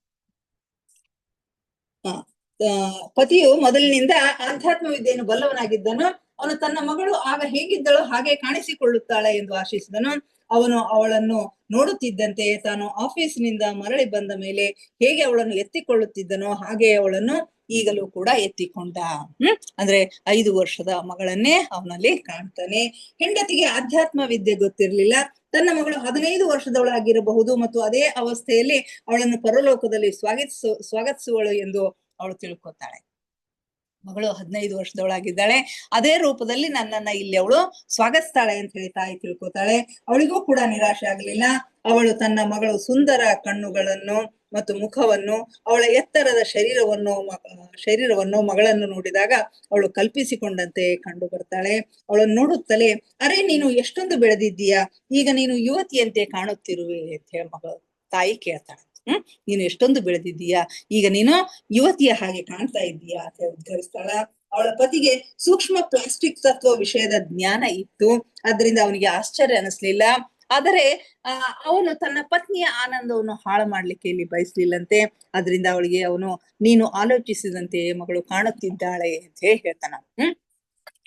ಪತಿಯು ಮೊದಲಿನಿಂದ ಆಧ್ಯಾತ್ಮ ವಿದ್ಯೆಯನ್ನು ಬಲ್ಲವನಾಗಿದ್ದನು. ಅವನು ತನ್ನ ಮಗಳು ಆಗ ಹೇಗಿದ್ದಳು ಹಾಗೆ ಕಾಣಿಸಿಕೊಳ್ಳುತ್ತಾಳೆ ಎಂದು ಆಶಿಸಿದನು. ಅವನು ಅವಳನ್ನು ನೋಡುತ್ತಿದ್ದಂತೆ ತಾನು ಆಫೀಸಿನಿಂದ ಮರಳಿ ಬಂದ ಮೇಲೆ ಹೇಗೆ ಅವಳನ್ನು ಎತ್ತಿಕೊಳ್ಳುತ್ತಿದ್ದನೋ ಹಾಗೆ ಅವಳನ್ನು ಈಗಲೂ ಕೂಡ ಎತ್ತಿಕೊಂಡ. ಅಂದ್ರೆ 5 ವರ್ಷದ ಮಗಳನ್ನೇ ಅವನಲ್ಲಿ ಕಾಣ್ತಾನೆ. ಹೆಂಡತಿಗೆ ಆಧ್ಯಾತ್ಮ ವಿದ್ಯೆ ಗೊತ್ತಿರ್ಲಿಲ್ಲ. ತನ್ನ ಮಗಳು 15 ವರ್ಷದವಳಾಗಿರಬಹುದು ಮತ್ತು ಅದೇ ಅವಸ್ಥೆಯಲ್ಲಿ ಅವಳನ್ನು ಪರಲೋಕದಲ್ಲಿ ಸ್ವಾಗತಿಸುವಳು ಎಂದು ಅವಳು ತಿಳ್ಕೊತಾಳೆ. ಮಗಳು 15 ವರ್ಷದವಳಾಗಿದ್ದಾಳೆ, ಅದೇ ರೂಪದಲ್ಲಿ ನನ್ನನ್ನ ಇಲ್ಲಿ ಅವಳು ಸ್ವಾಗತಿಸ್ತಾಳೆ ಅಂತ ಹೇಳಿ ತಾಯಿ ತಿಳ್ಕೊತಾಳೆ. ಅವಳಿಗೂ ಕೂಡ ನಿರಾಶೆ ಆಗಲಿಲ್ಲ. ಅವಳು ತನ್ನ ಮಗಳು ಸುಂದರ ಕಣ್ಣುಗಳನ್ನು ಮತ್ತು ಮುಖವನ್ನು, ಅವಳ ಎತ್ತರದ ಶರೀರವನ್ನು ಮಗಳನ್ನು ನೋಡಿದಾಗ ಅವಳು ಕಲ್ಪಿಸಿಕೊಂಡಂತೆ ಕಂಡು ಬರ್ತಾಳೆ. ಅವಳನ್ನು ನೋಡುತ್ತಲೇ, ಅರೆ ನೀನು ಎಷ್ಟೊಂದು ಬೆಳೆದಿದ್ದೀಯಾ, ಈಗ ನೀನು ಯುವತಿಯಂತೆ ಕಾಣುತ್ತಿರುವೆ ಅಂತ ಹೇಳಿ ಮಗಳು ತಾಯಿ ಕೇಳ್ತಾಳೆ. ನೀನು ಎಷ್ಟೊಂದು ಬೆಳೆದಿದ್ದೀಯಾ, ಈಗ ನೀನು ಯುವತಿಯ ಹಾಗೆ ಕಾಣ್ತಾ ಇದ್ದೀಯಾ ಅಂತ ಉದ್ಘರಿಸ್ತಾಳ. ಅವಳ ಪತಿಗೆ ಸೂಕ್ಷ್ಮ ಪ್ಲಾಸ್ಟಿಕ್ ತತ್ವ ವಿಷಯದ ಜ್ಞಾನ ಇತ್ತು, ಆದ್ರಿಂದ ಅವನಿಗೆ ಆಶ್ಚರ್ಯ ಅನಿಸ್ಲಿಲ್ಲ. ಆದರೆ ಅವನು ತನ್ನ ಪತ್ನಿಯ ಆನಂದವನ್ನು ಹಾಳು ಮಾಡ್ಲಿಕ್ಕೆ ಇಲ್ಲಿ ಬಯಸ್ಲಿಲ್ಲಂತೆ. ಅದರಿಂದ ಅವಳಿಗೆ ಅವನು ನೀನು ಆಲೋಚಿಸಿದಂತೆ ಮಗಳು ಕಾಣುತ್ತಿದ್ದಾಳೆ ಅಂತ ಹೇಳಿ ಹೇಳ್ತಾನ.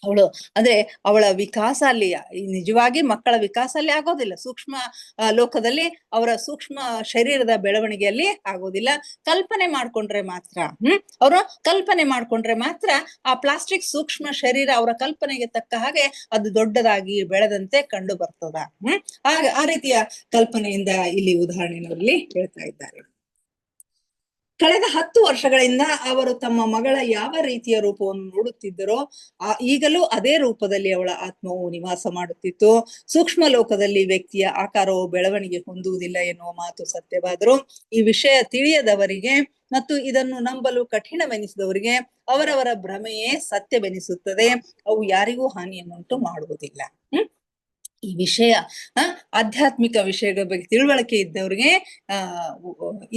ಅವಳು ಅಂದ್ರೆ ಅವಳ ವಿಕಾಸ ಅಲ್ಲಿ ನಿಜವಾಗಿ ಮಕ್ಕಳ ವಿಕಾಸ ಅಲ್ಲಿ ಆಗೋದಿಲ್ಲ, ಸೂಕ್ಷ್ಮ ಲೋಕದಲ್ಲಿ ಅವರ ಸೂಕ್ಷ್ಮ ಶರೀರದ ಬೆಳವಣಿಗೆಯಲ್ಲಿ ಆಗೋದಿಲ್ಲ. ಕಲ್ಪನೆ ಮಾಡ್ಕೊಂಡ್ರೆ ಮಾತ್ರ ಅವರು ಕಲ್ಪನೆ ಮಾಡ್ಕೊಂಡ್ರೆ ಮಾತ್ರ ಆ ಪ್ಲಾಸ್ಟಿಕ್ ಸೂಕ್ಷ್ಮ ಶರೀರ ಅವರ ಕಲ್ಪನೆಗೆ ತಕ್ಕ ಹಾಗೆ ಅದು ದೊಡ್ಡದಾಗಿ ಬೆಳೆದಂತೆ ಕಂಡು ಬರ್ತದ. ಆ ರೀತಿಯ ಕಲ್ಪನೆಯಿಂದ ಇಲ್ಲಿ ಉದಾಹರಣೆಯಲ್ಲಿ ಹೇಳ್ತಾ ಇದ್ದಾರೆ. ಕಳೆದ 10 ವರ್ಷಗಳಿಂದ ಅವರು ತಮ್ಮ ಮಗಳ ಯಾವ ರೀತಿಯ ರೂಪವನ್ನು ನೋಡುತ್ತಿದ್ದರೋ ಈಗಲೂ ಅದೇ ರೂಪದಲ್ಲಿ ಅವಳ ಆತ್ಮವು ನಿವಾಸ ಮಾಡುತ್ತಿತ್ತು. ಸೂಕ್ಷ್ಮ ಲೋಕದಲ್ಲಿ ವ್ಯಕ್ತಿಯ ಆಕಾರವು ಬೆಳವಣಿಗೆ ಹೊಂದುವುದಿಲ್ಲ ಎನ್ನುವ ಮಾತು ಸತ್ಯವಾದರೂ ಈ ವಿಷಯ ತಿಳಿಯದವರಿಗೆ ಮತ್ತು ಇದನ್ನು ನಂಬಲು ಕಠಿಣವೆನಿಸಿದವರಿಗೆ ಅವರವರ ಭ್ರಮೆಯೇ ಸತ್ಯವೆನಿಸುತ್ತದೆ. ಅವು ಯಾರಿಗೂ ಹಾನಿಯನ್ನುಂಟು ಮಾಡುವುದಿಲ್ಲ. ಈ ವಿಷಯ ಆಧ್ಯಾತ್ಮಿಕ ವಿಷಯಗಳ ಬಗ್ಗೆ ತಿಳುವಳಿಕೆ ಇದ್ದವ್ರಿಗೆ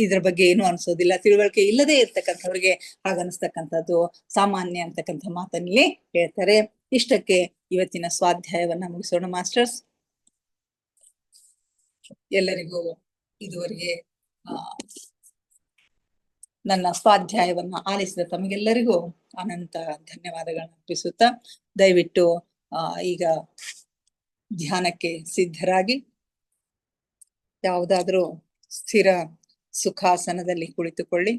ಇದ್ರ ಬಗ್ಗೆ ಏನು ಅನ್ಸೋದಿಲ್ಲ, ತಿಳುವಳಿಕೆ ಇಲ್ಲದೆ ಇರ್ತಕ್ಕಂಥವ್ರಿಗೆ ಹಾಗನ್ಸ್ತಕ್ಕಂಥದ್ದು ಸಾಮಾನ್ಯ ಅಂತಕ್ಕಂಥ ಮಾತಲ್ಲಿ ಹೇಳ್ತಾರೆ. ಇಷ್ಟಕ್ಕೆ ಇವತ್ತಿನ ಸ್ವಾಧ್ಯಾಯವನ್ನ ಮುಗಿಸೋಣ ಮಾಸ್ಟರ್ಸ್. ಎಲ್ಲರಿಗೂ ಇದುವರೆಗೆ ನನ್ನ ಸ್ವಾಧ್ಯಾಯವನ್ನ ಆಲಿಸಿದ ತಮಗೆಲ್ಲರಿಗೂ ಅನಂತ ಧನ್ಯವಾದಗಳನ್ನ ಅರ್ಪಿಸುತ್ತಾ ದಯವಿಟ್ಟು ಈಗ ಧ್ಯಾನಕ್ಕೆ ಸಿದ್ಧರಾಗಿ ಯಾವುದಾದ್ರೂ ಸ್ಥಿರ ಸುಖಾಸನದಲ್ಲಿ ಕುಳಿತುಕೊಳ್ಳಿ.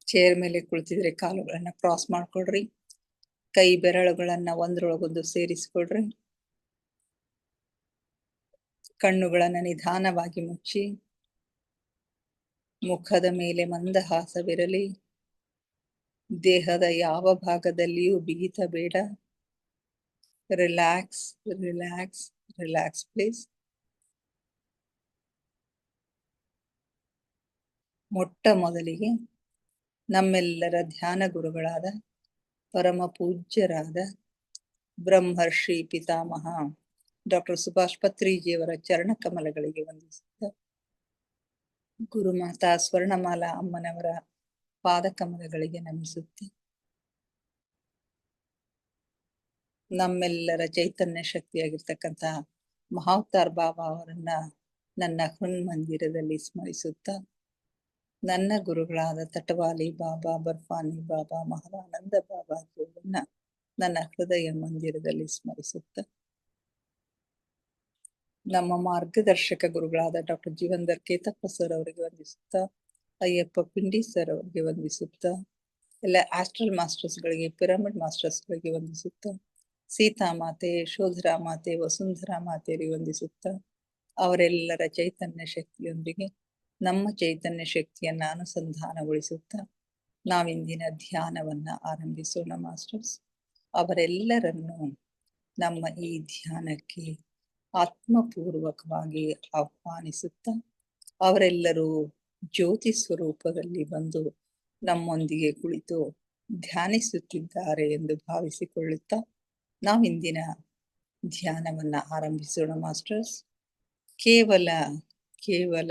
ಚೇರ್ ಮೇಲೆ ಕುಳಿತಿದ್ರೆ ಕಾಲುಗಳನ್ನ ಕ್ರಾಸ್ ಮಾಡ್ಕೊಳ್ರಿ, ಕೈ ಬೆರಳುಗಳನ್ನ ಒಂದ್ರೊಳಗೊಂದು ಸೇರಿಸ್ಕೊಳ್ರಿ, ಕಣ್ಣುಗಳನ್ನ ನಿಧಾನವಾಗಿ ಮುಚ್ಚಿ, ಮುಖದ ಮೇಲೆ ಮಂದಹಾಸವಿರಲಿ, ದೇಹದ ಯಾವ ಭಾಗದಲ್ಲಿಯೂ ಬಿಗಿತ ಬೇಡ. Relax relax relax please. ಮೊಟ್ಟ ಮೊದಲಿಗೆ ನಮ್ಮೆಲ್ಲರ ಧ್ಯಾನ ಗುರುಗಳಾದ ಪರಮ ಪೂಜ್ಯರಾದ ಬ್ರಹ್ಮರ್ಷಿ ಪಿತಾಮಹ ಡಾಕ್ಟರ್ ಸುಭಾಷ್ ಪತ್ರಿಜಿಯವರ ಚರಣ ಕಮಲಗಳಿಗೆ ವಂದಿಸುತ್ತ, ಗುರುಮಾತಾ ಸ್ವರ್ಣಮಾಲಾ ಅಮ್ಮನವರ ಪಾದಕಮಲಗಳಿಗೆ ನಮಿಸುತ್ತಿ ನಮ್ಮೆಲ್ಲರ ಚೈತನ್ಯ ಶಕ್ತಿಯಾಗಿರ್ತಕ್ಕಂಥ ಮಹಾವತಾರ್ ಬಾಬಾ ಅವರನ್ನ ನನ್ನ ಹೃನ್ಮಂದಿರದಲ್ಲಿ ಸ್ಮರಿಸುತ್ತಾ ನನ್ನ ಗುರುಗಳಾದ ತಟವಾಲಿ ಬಾಬಾ, ಬರ್ಫಾನಿ ಬಾಬಾ, ಮಹಾರಾನಂದ ಬಾಬಾ ಅವರನ್ನ ನನ್ನ ಹೃದಯ ಮಂದಿರದಲ್ಲಿ ಸ್ಮರಿಸುತ್ತ ನಮ್ಮ ಮಾರ್ಗದರ್ಶಕ ಗುರುಗಳಾದ ಡಾಕ್ಟರ್ ಜೀವಂದರ್ ಕೇತಪ್ಪ ಸರ್ ಅವರಿಗೆ ವಂದಿಸುತ್ತಾ, ಅಯ್ಯಪ್ಪ ಪಿಂಡಿ ಸರ್ ಅವರಿಗೆ ವಂದಿಸುತ್ತಾ, ಎಲ್ಲ ಆಸ್ಟ್ರಲ್ ಮಾಸ್ಟರ್ಸ್ಗಳಿಗೆ, ಪಿರಮಿಡ್ ಮಾಸ್ಟರ್ಸ್ಗಳಿಗೆ ವಂದಿಸುತ್ತಾ, ಸೀತಾ ಮಾತೆ, ಯಶೋಧರಾ ಮಾತೆ, ವಸುಂಧರಾ ಮಾತೆಯರಿಗೆ ವಂದಿಸುತ್ತಾ, ಅವರೆಲ್ಲರ ಚೈತನ್ಯ ಶಕ್ತಿಯೊಂದಿಗೆ ನಮ್ಮ ಚೈತನ್ಯ ಶಕ್ತಿಯನ್ನ ಅನುಸಂಧಾನಗೊಳಿಸುತ್ತಾ ನಾವಿಂದಿನ ಧ್ಯಾನವನ್ನ ಆರಂಭಿಸೋಣ ಮಾಸ್ಟರ್ಸ್. ಅವರೆಲ್ಲರನ್ನು ನಮ್ಮ ಈ ಧ್ಯಾನಕ್ಕೆ ಆತ್ಮಪೂರ್ವಕವಾಗಿ ಆಹ್ವಾನಿಸುತ್ತಾ ಅವರೆಲ್ಲರೂ ಜ್ಯೋತಿ ಸ್ವರೂಪದಲ್ಲಿ ಬಂದು ನಮ್ಮೊಂದಿಗೆ ಕುಳಿತು ಧ್ಯಾನಿಸುತ್ತಿದ್ದಾರೆ ಎಂದು ಭಾವಿಸಿಕೊಳ್ಳುತ್ತಾ ನಾವಿಂದಿನ ಧ್ಯಾನವನ್ನ ಆರಂಭಿಸೋಣ ಮಾಸ್ಟರ್ಸ್. ಕೇವಲ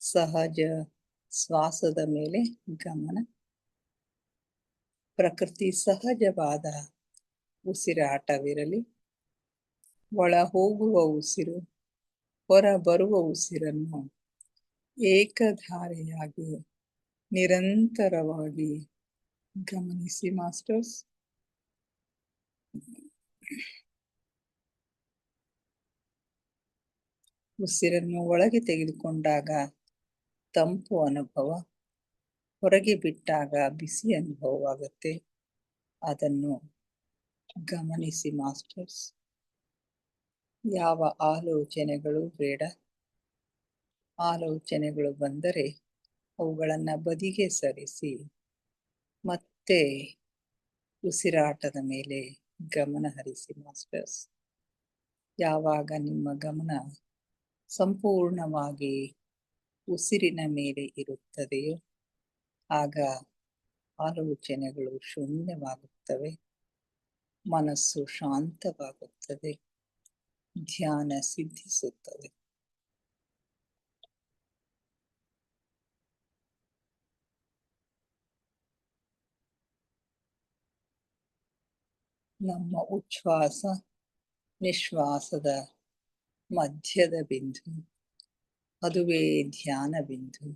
ಸಹಜ ಶ್ವಾಸದ ಮೇಲೆ ಗಮನ. ಪ್ರಕೃತಿ ಸಹಜವಾದ ಉಸಿರಾಟವಿರಲಿ. ಒಳ ಹೋಗುವ ಉಸಿರು, ಹೊರ ಬರುವ ಉಸಿರನ್ನು ಏಕಧಾರೆಯಾಗಿ ನಿರಂತರವಾಗಿ ಗಮನಿಸಿ ಮಾಸ್ಟರ್ಸ್. ಉಸಿರನ್ನು ಒಳಗೆ ತೆಗೆದುಕೊಂಡಾಗ ತಂಪು ಅನುಭವ, ಹೊರಗೆ ಬಿಟ್ಟಾಗ ಬಿಸಿ ಅನುಭವವಾಗುತ್ತೆ. ಅದನ್ನು ಗಮನಿಸಿ ಮಾಸ್ಟರ್ಸ್. ಯಾವ ಆಲೋಚನೆಗಳು ಬೇಡ. ಆಲೋಚನೆಗಳು ಬಂದರೆ ಅವುಗಳನ್ನ ಬದಿಗೆ ಸರಿಸಿ ಮತ್ತೆ ಉಸಿರಾಟದ ಮೇಲೆ ಗಮನ ಹರಿಸಿ ಮಾಸ್ಟರ್ಸ್. ಯಾವಾಗ ನಿಮ್ಮ ಗಮನ ಸಂಪೂರ್ಣವಾಗಿ ಉಸಿರಿನ ಮೇಲೆ ಇರುತ್ತದೆಯೋ ಆಗ ಆಲೋಚನೆಗಳು ಶೂನ್ಯವಾಗುತ್ತವೆ, ಮನಸ್ಸು ಶಾಂತವಾಗುತ್ತದೆ, ಧ್ಯಾನ ಸಿದ್ಧಿಸುತ್ತದೆ. ನಮ್ಮ ಉಚ್ಛ್ವಾಸ ನಿಶ್ವಾಸದ ಮಧ್ಯದ ಬಿಂದು, ಅದುವೇ ಧ್ಯಾನ ಬಿಂದು,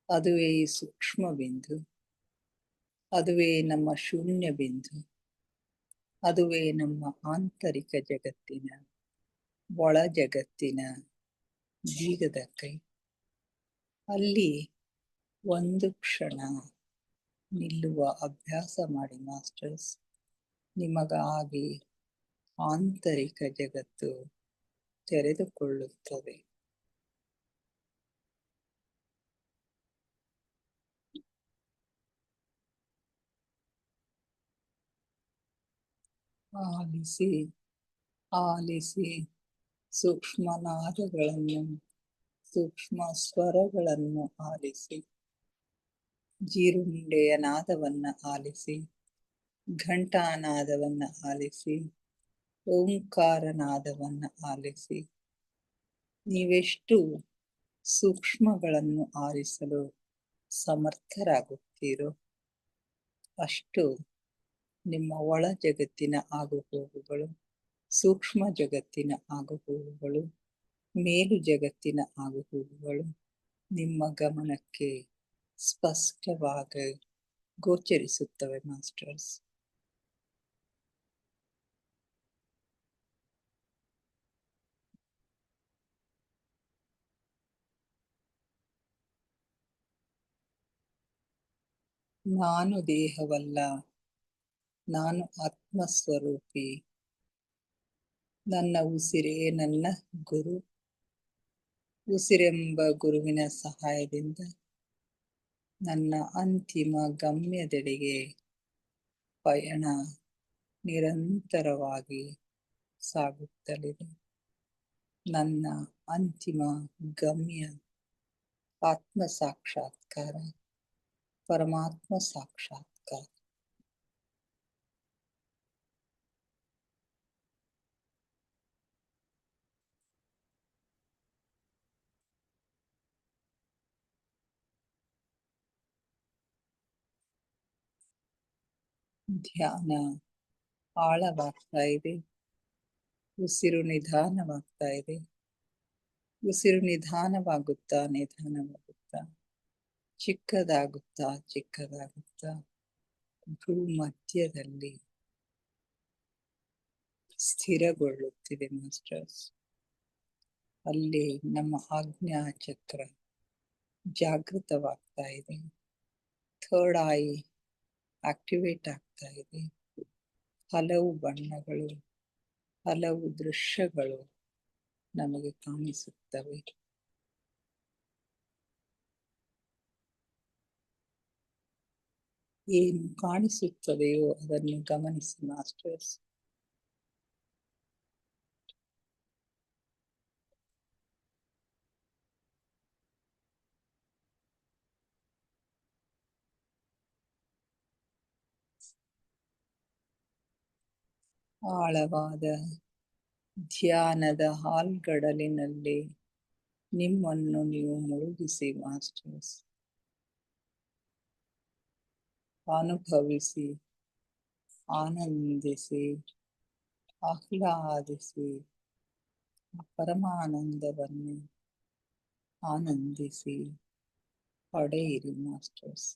ಅದುವೇ ಸೂಕ್ಷ್ಮ ಬಿಂದು, ಅದುವೇ ನಮ್ಮ ಶೂನ್ಯ ಬಿಂದು, ಅದುವೇ ನಮ್ಮ ಆಂತರಿಕ ಜಗತ್ತಿನ ಒಳ ಜಗತ್ತಿನ ಬೀಗದ ಕೈ. ಅಲ್ಲಿ ಒಂದು ಕ್ಷಣ ನಿಲ್ಲುವ ಅಭ್ಯಾಸ ಮಾಡಿ ಮಾಸ್ಟರ್ಸ್. ನಿಮಗಾಗಿ ಆಂತರಿಕ ಜಗತ್ತು ತೆರೆದುಕೊಳ್ಳುತ್ತದೆ. ಆಲಿಸಿ ಆಲಿಸಿ ಸೂಕ್ಷ್ಮ ನಾದಗಳನ್ನು, ಸೂಕ್ಷ್ಮ ಸ್ವರಗಳನ್ನು ಆಲಿಸಿ. ಜೀರುಂಡೆಯ ನಾದವನ್ನ ಆಲಿಸಿ, ಘಂಟಾನಾದವನ್ನ ಆಲಿಸಿ, ಓಂಕಾರ ನಾದವನ್ನ ಆಲಿಸಿ. ನೀವೆಷ್ಟು ಸೂಕ್ಷ್ಮಗಳನ್ನು ಆಲಿಸಲು ಸಮರ್ಥರಾಗುತ್ತೀರೋ ಅಷ್ಟು ನಿಮ್ಮ ಒಳ ಜಗತ್ತಿನ ಆಗುಹೋಗುಗಳು, ಸೂಕ್ಷ್ಮ ಜಗತ್ತಿನ ಆಗುಹೋಗುಗಳು, ಮೇಲು ಜಗತ್ತಿನ ಆಗುಹೋಗುಗಳು ನಿಮ್ಮ ಗಮನಕ್ಕೆ ಸ್ಪಷ್ಟವಾಗಿ ಗೋಚರಿಸುತ್ತವೆ ಮಾಸ್ಟರ್ಸ್. ನಾನು ದೇಹವಲ್ಲ, ನಾನು ಆತ್ಮಸ್ವರೂಪಿ. ನನ್ನ ಉಸಿರೇ ನನ್ನ ಗುರು. ಉಸಿರೆಂಬ ಗುರುವಿನ ಸಹಾಯದಿಂದ ನನ್ನ ಅಂತಿಮ ಗಮ್ಯದೆಡೆಗೆ ಪಯಣ ನಿರಂತರವಾಗಿ ಸಾಗುತ್ತಲಿದೆ. ನನ್ನ ಅಂತಿಮ ಗಮ್ಯ ಆತ್ಮ ಸಾಕ್ಷಾತ್ಕಾರ, ಪರಮಾತ್ಮ ಸಾಕ್ಷಾತ್ಕಾರ. ಧ್ಯಾನ ಆಳವಾಗ್ತಾ ಇದೆ. ಉಸಿರು ನಿಧಾನವಾಗ್ತಾ ಇದೆ. ಉಸಿರು ನಿಧಾನವಾಗುತ್ತಾ ನಿಧಾನವಾಗುತ್ತಾ ಚಿಕ್ಕದಾಗುತ್ತಾ ಚಿಕ್ಕದಾಗುತ್ತಾ ಭ್ರೂ ಮಧ್ಯದಲ್ಲಿ ಸ್ಥಿರಗೊಳ್ಳುತ್ತಿದೆ ಮಾಸ್ಟರ್ಸ್. ಅಲ್ಲಿ ನಮ್ಮ ಆಜ್ಞಾ ಚಕ್ರ ಜಾಗೃತವಾಗ್ತಾ ಇದೆ. ಥರ್ಡ್ ಐ ಆಕ್ಟಿವೇಟ್ ಆಗ್ತಾ ಇದೆ. ಹಲವು ಬಣ್ಣಗಳು, ಹಲವು ದೃಶ್ಯಗಳು ನಮಗೆ ಕಾಣಿಸುತ್ತವೆ. ಏನು ಕಾಣಿಸುತ್ತದೆಯೋ ಅದನ್ನು ಗಮನಿಸಿ ಮಾಸ್ಟರ್ಸ್. ಆಳವಾದ ಧ್ಯಾನದ ಹಾಲ್ಗಡಲಿನಲ್ಲಿ ನಿಮ್ಮನ್ನು ನೀವು ಮುಳುಗಿಸಿ ಮಾಸ್ಟರ್ಸ್. ಅನುಭವಿಸಿ, ಆನಂದಿಸಿ, ಆಹ್ಲಾದಿಸಿ, ಪರಮಾನಂದವನ್ನು ಆನಂದಿಸಿ ಪಡೆಯಿರಿ ಮಾಸ್ಟರ್ಸ್.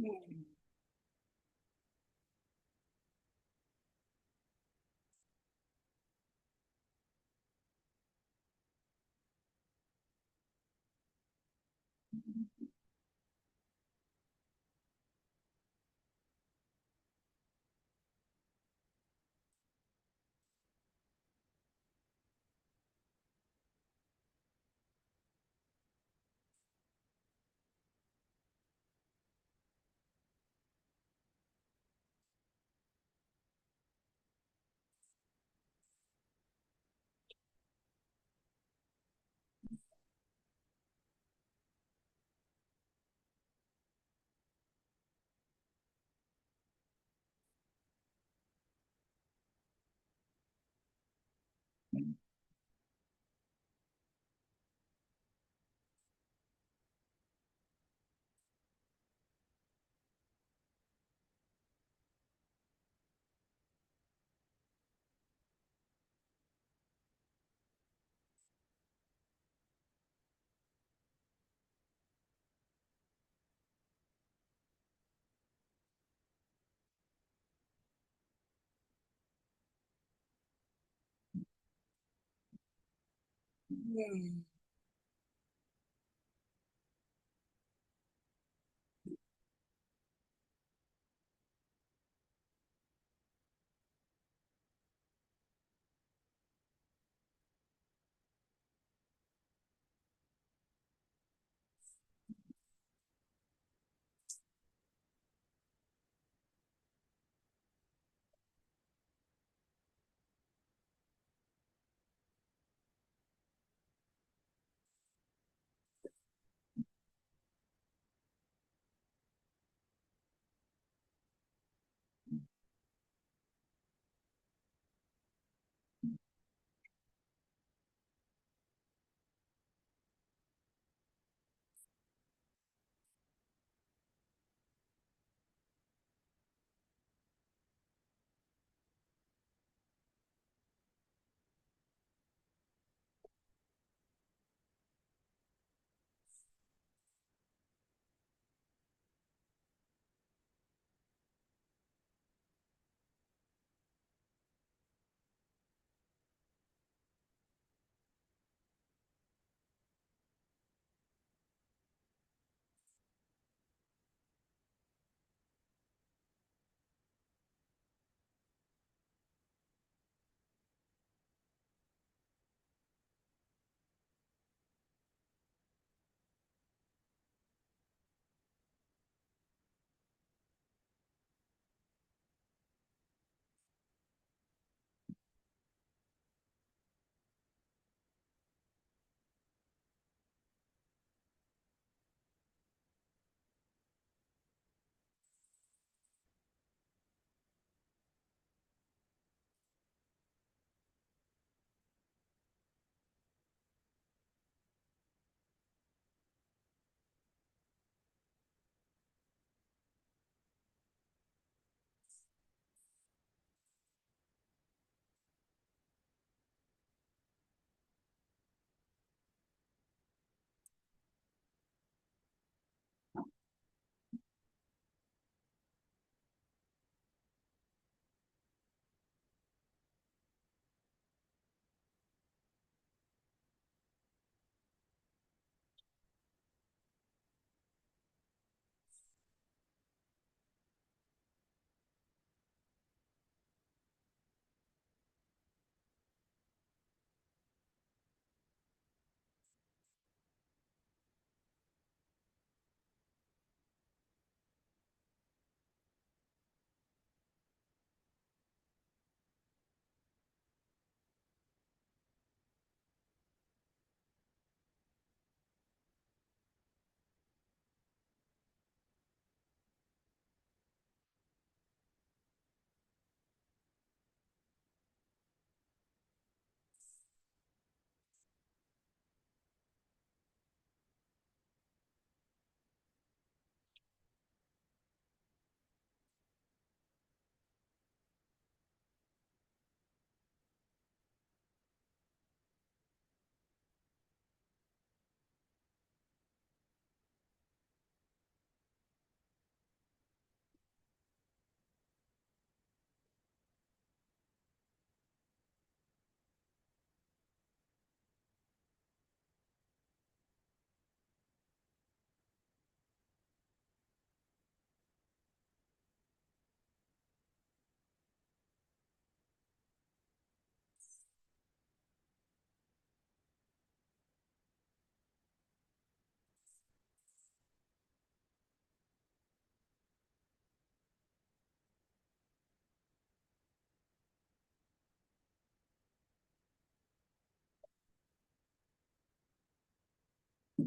ಹ್ಮ್. ಹ್ಮ್.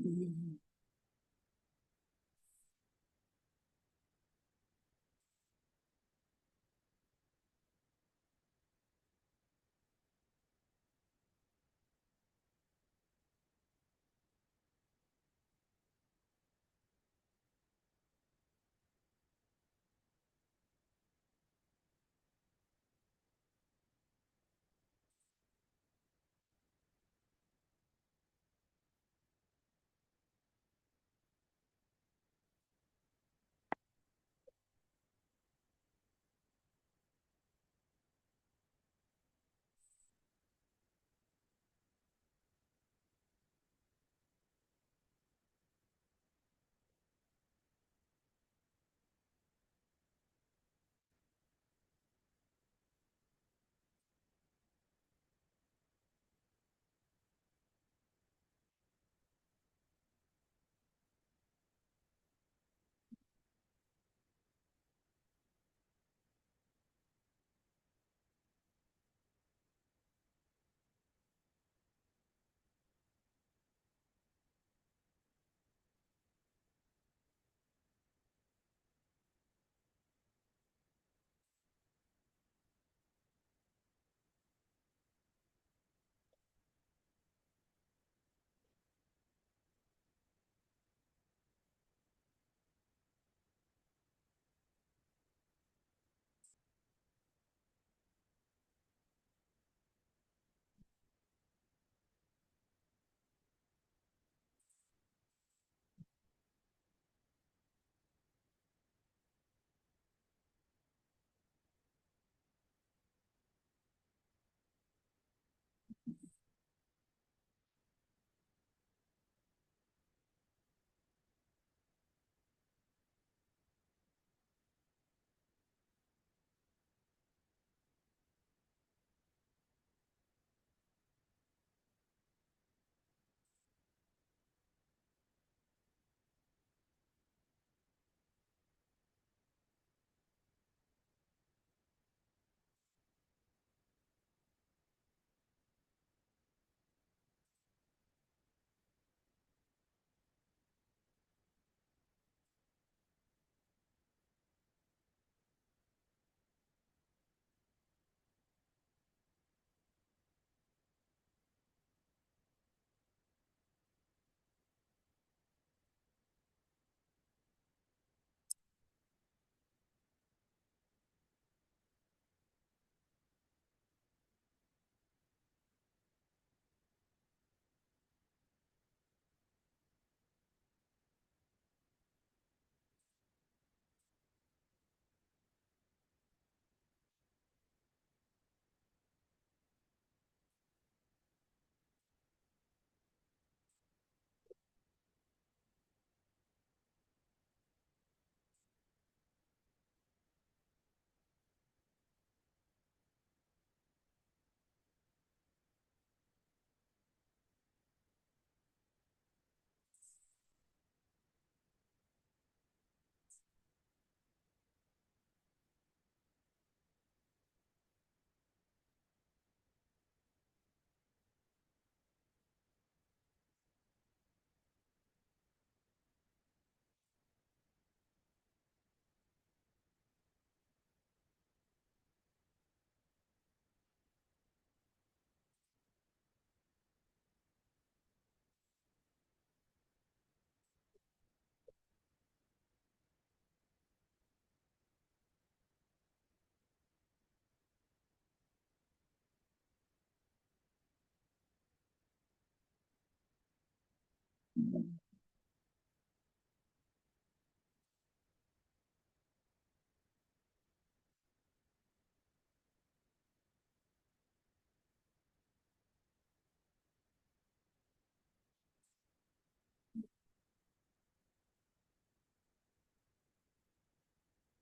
ಹ್ಮ್.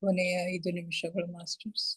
ಕೊನೆಯ 5 ನಿಮಿಷಗಳು ಮಾಸ್ಟರ್ಸ್.